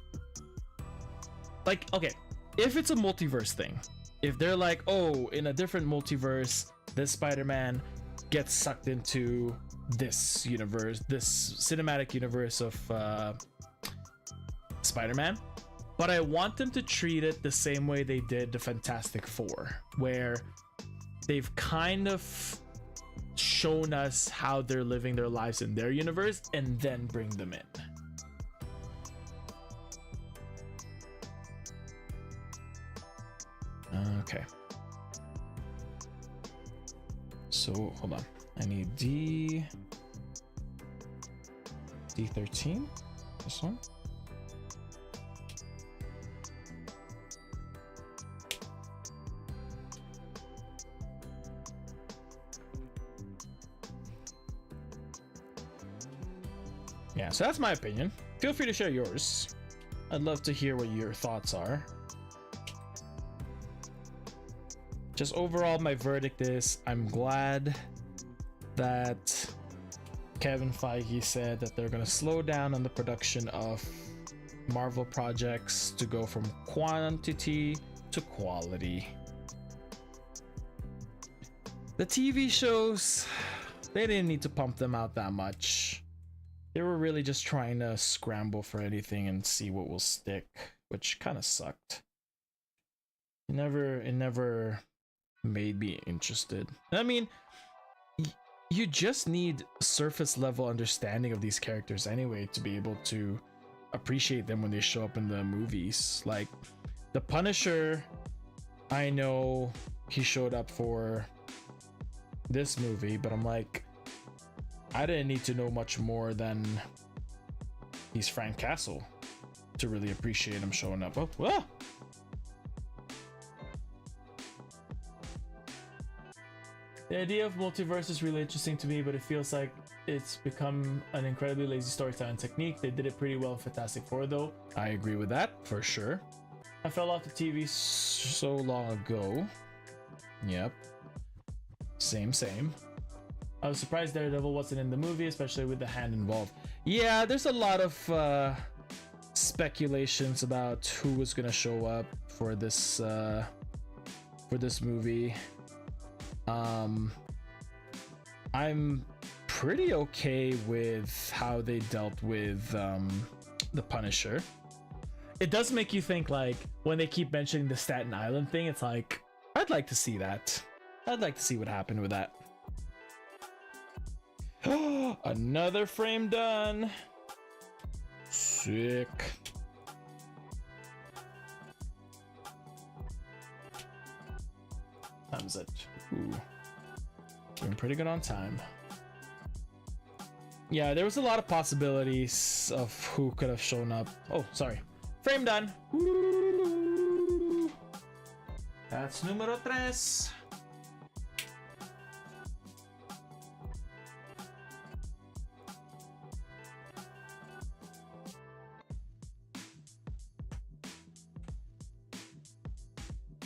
like, okay, if it's a multiverse thing, if they're like, oh, in a different multiverse, this Spider-Man gets sucked into this universe, this cinematic universe of Spider-Man, but I want them to treat it the same way they did the Fantastic Four, where they've kind of shown us how they're living their lives in their universe and then bring them in. Okay. So hold on. I need D13. This one. Yeah, so that's my opinion. Feel free to share yours. I'd love to hear what your thoughts are. Just overall, my verdict is I'm glad that Kevin Feige said that they're going to slow down on the production of Marvel projects to go from quantity to quality. The TV shows, they didn't need to pump them out that much. They were really just trying to scramble for anything and see what will stick, which kind of sucked. It never made me interested. I mean, you just need surface level understanding of these characters anyway to be able to appreciate them when they show up in the movies. Like the Punisher, I know he showed up for this movie, but I'm like, I didn't need to know much more than he's Frank Castle to really appreciate him showing up. Oh, ah! The idea of multiverse is really interesting to me, but it feels like it's become an incredibly lazy storytelling technique. They did it pretty well in Fantastic Four, though. I agree with that, for sure. I fell off the TV so long ago. Yep. Same. I was surprised Daredevil wasn't in the movie, especially with the hand involved. Yeah, there's a lot of speculations about who was gonna show up for this movie. I'm pretty okay with how they dealt with the Punisher. It does make you think, like, when they keep mentioning the Staten Island thing, it's like, I'd like to see that. I'd like to see what happened with that. Another frame done. Sick. Time's it. Ooh. Doing pretty good on time. Yeah, there was a lot of possibilities of who could have shown up. Oh, sorry. Frame done. That's numero 3.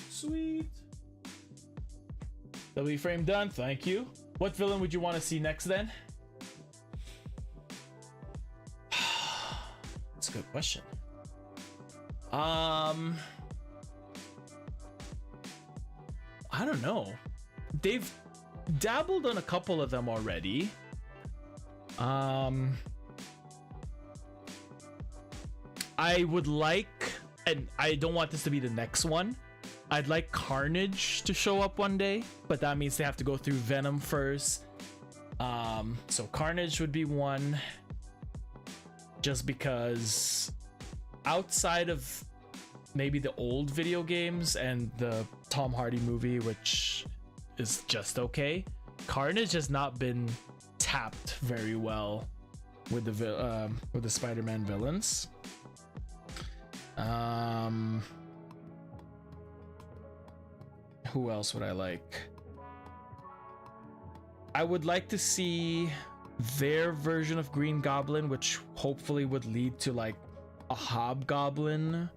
Sweet. W frame done. Thank you. What villain would you want to see next then? That's a good question. I don't know. dabbled on a couple of them already. I would like, and I don't want this to be the next one, I'd like Carnage to show up one day, but that means they have to go through Venom first. So Carnage would be one, just because outside of maybe the old video games and the Tom Hardy movie, which is just okay, Carnage has not been tapped very well with the Spider-Man villains. Who else would I like? I would like to see their version of Green Goblin, which hopefully would lead to like a Hobgoblin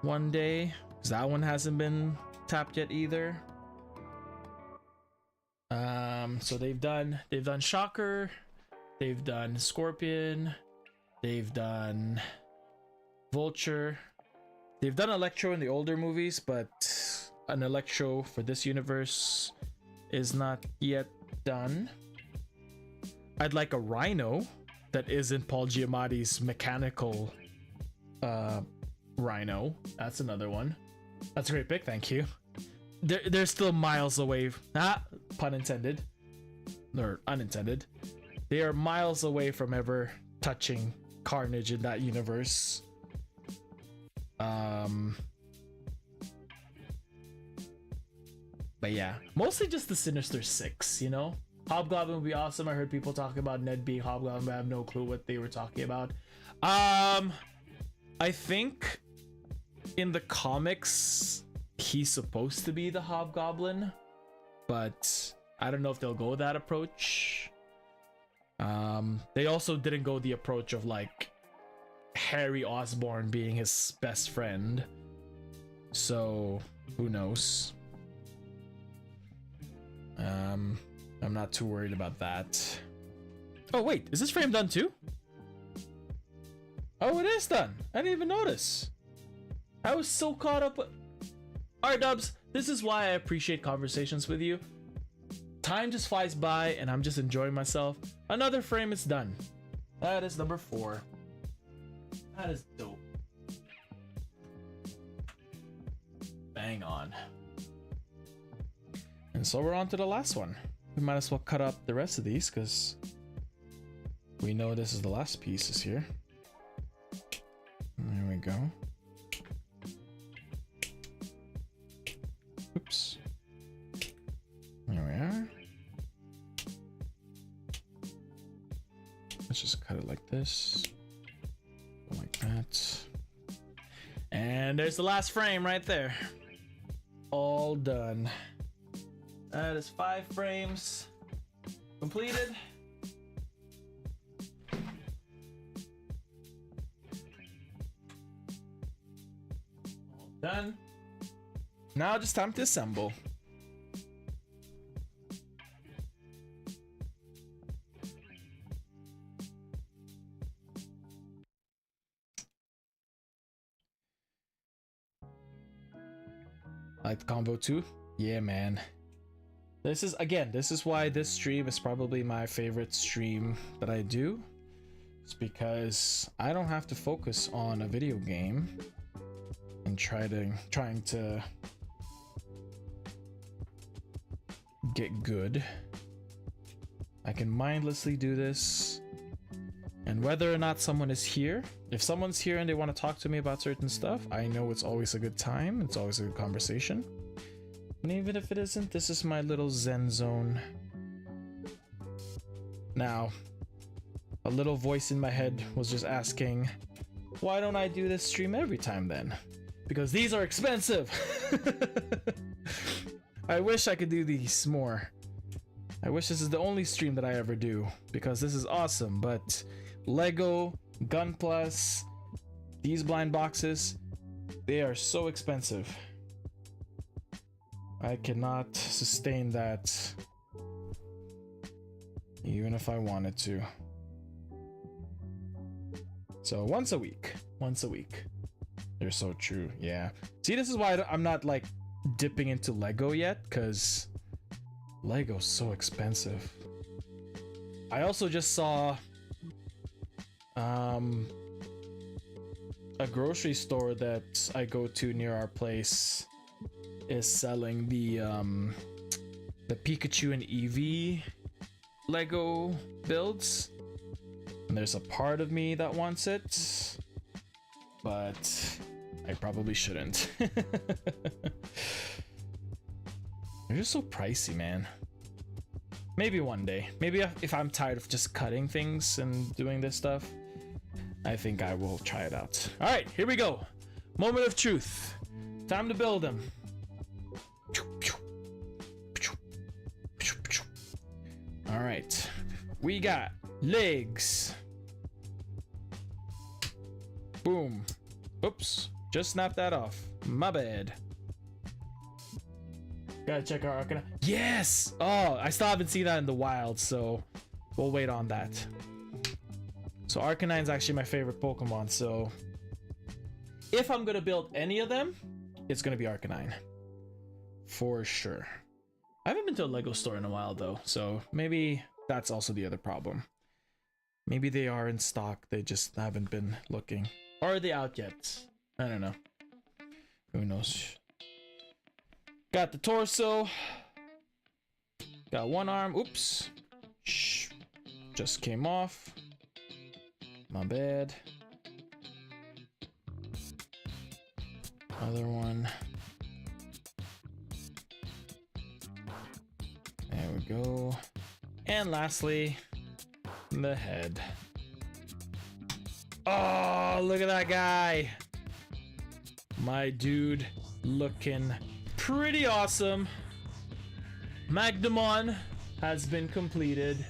one day, because that one hasn't been tapped yet either. So they've done Shocker, they've done Scorpion, they've done Vulture, they've done Electro in the older movies, but an Electro for this universe is not yet done. I'd like a Rhino that isn't Paul Giamatti's mechanical Rhino. That's another one. That's a great pick, thank you. They're still miles away. Pun intended. Or unintended. They are miles away from ever touching Carnage in that universe. But yeah, mostly just the Sinister Six, you know? Hobgoblin would be awesome. I heard people talking about Ned being Hobgoblin, but I have no clue what they were talking about. I think in the comics he's supposed to be the Hobgoblin, but I don't know if they'll go that approach. They also didn't go the approach of like Harry Osborn being his best friend, so who knows. I'm not too worried about that. Oh wait, is this frame done too? Oh, it is done. I didn't even notice. I was so caught up with... Alright, Dubs, this is why I appreciate conversations with you. Time just flies by and I'm just enjoying myself. Another frame is done. That is number 4. That is dope. Bang on. And so we're on to the last one. We might as well cut up the rest of these because we know this is the last pieces here. There we go. Oops. There we are. Let's just cut it like this. Like that. And there's the last frame right there. All done. That is 5 frames completed. All done. Now just time to assemble. Like the combo too? Yeah, man. This is why this stream is probably my favorite stream that I do. It's because I don't have to focus on a video game and trying to get good. I can mindlessly do this, and whether or not someone is here, if someone's here and they want to talk to me about certain stuff, I know it's always a good time, it's always a good conversation. And even if it isn't, this is my little zen zone. Now, a little voice in my head was just asking, why don't I do this stream every time then? Because these are expensive! I wish I could do these more. I wish this is the only stream that I ever do, because this is awesome, but Lego, Gun Plus, these blind boxes, they are so expensive. I cannot sustain that even if I wanted to. So once a week. They're so true, yeah. See, this is why I'm not like dipping into Lego yet, because Lego's so expensive. I also just saw a grocery store that I go to near our place is selling the Pikachu and Eevee Lego builds. And there's a part of me that wants it, but I probably shouldn't. They're just so pricey, man. Maybe one day. Maybe if I'm tired of just cutting things and doing this stuff, I think I will try it out. All right, here we go. Moment of truth. Time to build them. All right, we got legs. Boom. Oops, just snapped that off. My bad. Gotta check our Arcanine. Yes! Oh, I still haven't seen that in the wild, so we'll wait on that. So Arcanine's actually my favorite Pokemon, so if I'm gonna build any of them, it's gonna be Arcanine. For sure. I haven't been to a Lego store in a while though, so maybe that's also the other problem. Maybe they are in stock, they just haven't been looking. Or are they out yet? I don't know. Who knows? Got the torso. Got one arm. Oops. Shh. Just came off. My bad. Other one. There we go. And lastly, the head. Oh, look at that guy. My dude looking pretty awesome. Magnemon has been completed.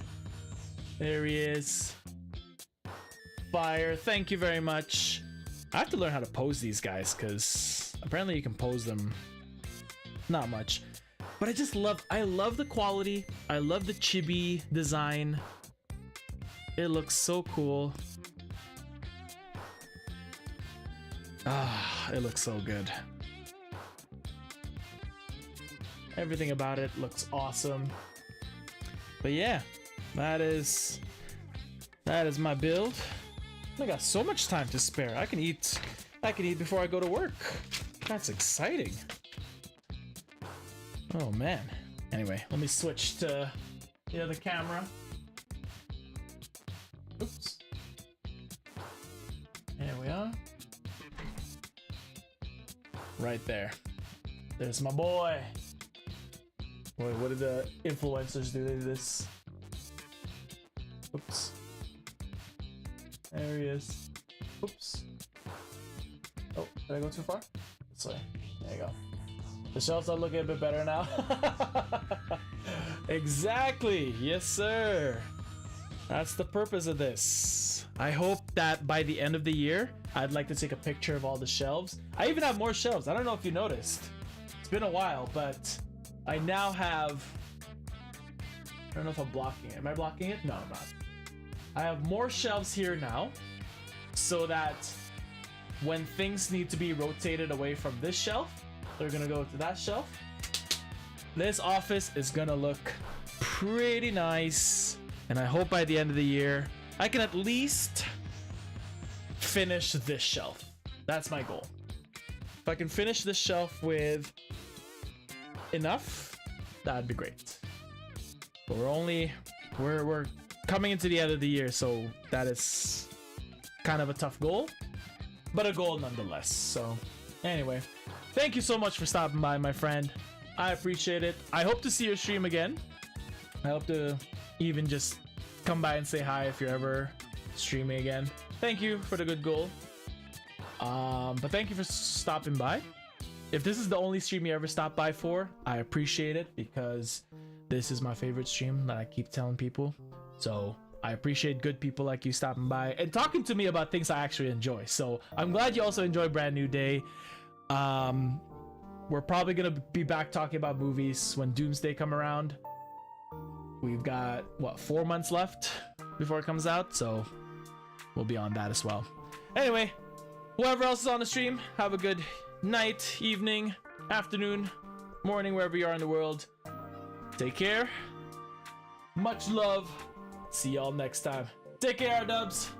There he is. Fire. Thank you very much. I have to learn how to pose these guys because apparently you can pose them not much. But I love the quality. I love the chibi design. It looks so cool. Ah, it looks so good. Everything about it looks awesome. But yeah, that is my build. I got so much time to spare. I can eat before I go to work. That's exciting. Oh man. Anyway, let me switch to the other camera. Oops. There we are. Right there. There's my boy. Boy, what did the influencers do to this? Oops. There he is. Oops. Oh, did I go too far? This way. There you go. The shelves are looking a bit better now. Exactly. Yes, sir. That's the purpose of this. I hope that by the end of the year, I'd like to take a picture of all the shelves. I even have more shelves. I don't know if you noticed. It's been a while, but I now have... I don't know if I'm blocking it. Am I blocking it? No, I'm not. I have more shelves here now so that when things need to be rotated away from this shelf, they're gonna go to that shelf. This office is gonna look pretty nice, and I hope by the end of the year I can at least finish this shelf. That's my goal. If I can finish this shelf with enough, that'd be great. But we're coming into the end of the year, so that is kind of a tough goal, but a goal nonetheless. So anyway, thank you so much for stopping by, my friend. I appreciate it. I hope to see your stream again. I hope to even just come by and say hi if you're ever streaming again. Thank you for the good goal. But thank you for stopping by. If this is the only stream you ever stop by for, I appreciate it because this is my favorite stream that I keep telling people. So I appreciate good people like you stopping by and talking to me about things I actually enjoy. So I'm glad you also enjoy Brand New Day. We're probably gonna be back talking about movies when Doomsday come around. We've got what, 4 months left before it comes out, so we'll be on that as well. Anyway, whoever else is on the stream, have a good night, evening, afternoon, morning, wherever you are in the world. Take care. Much love. See y'all next time. Take care, dubs.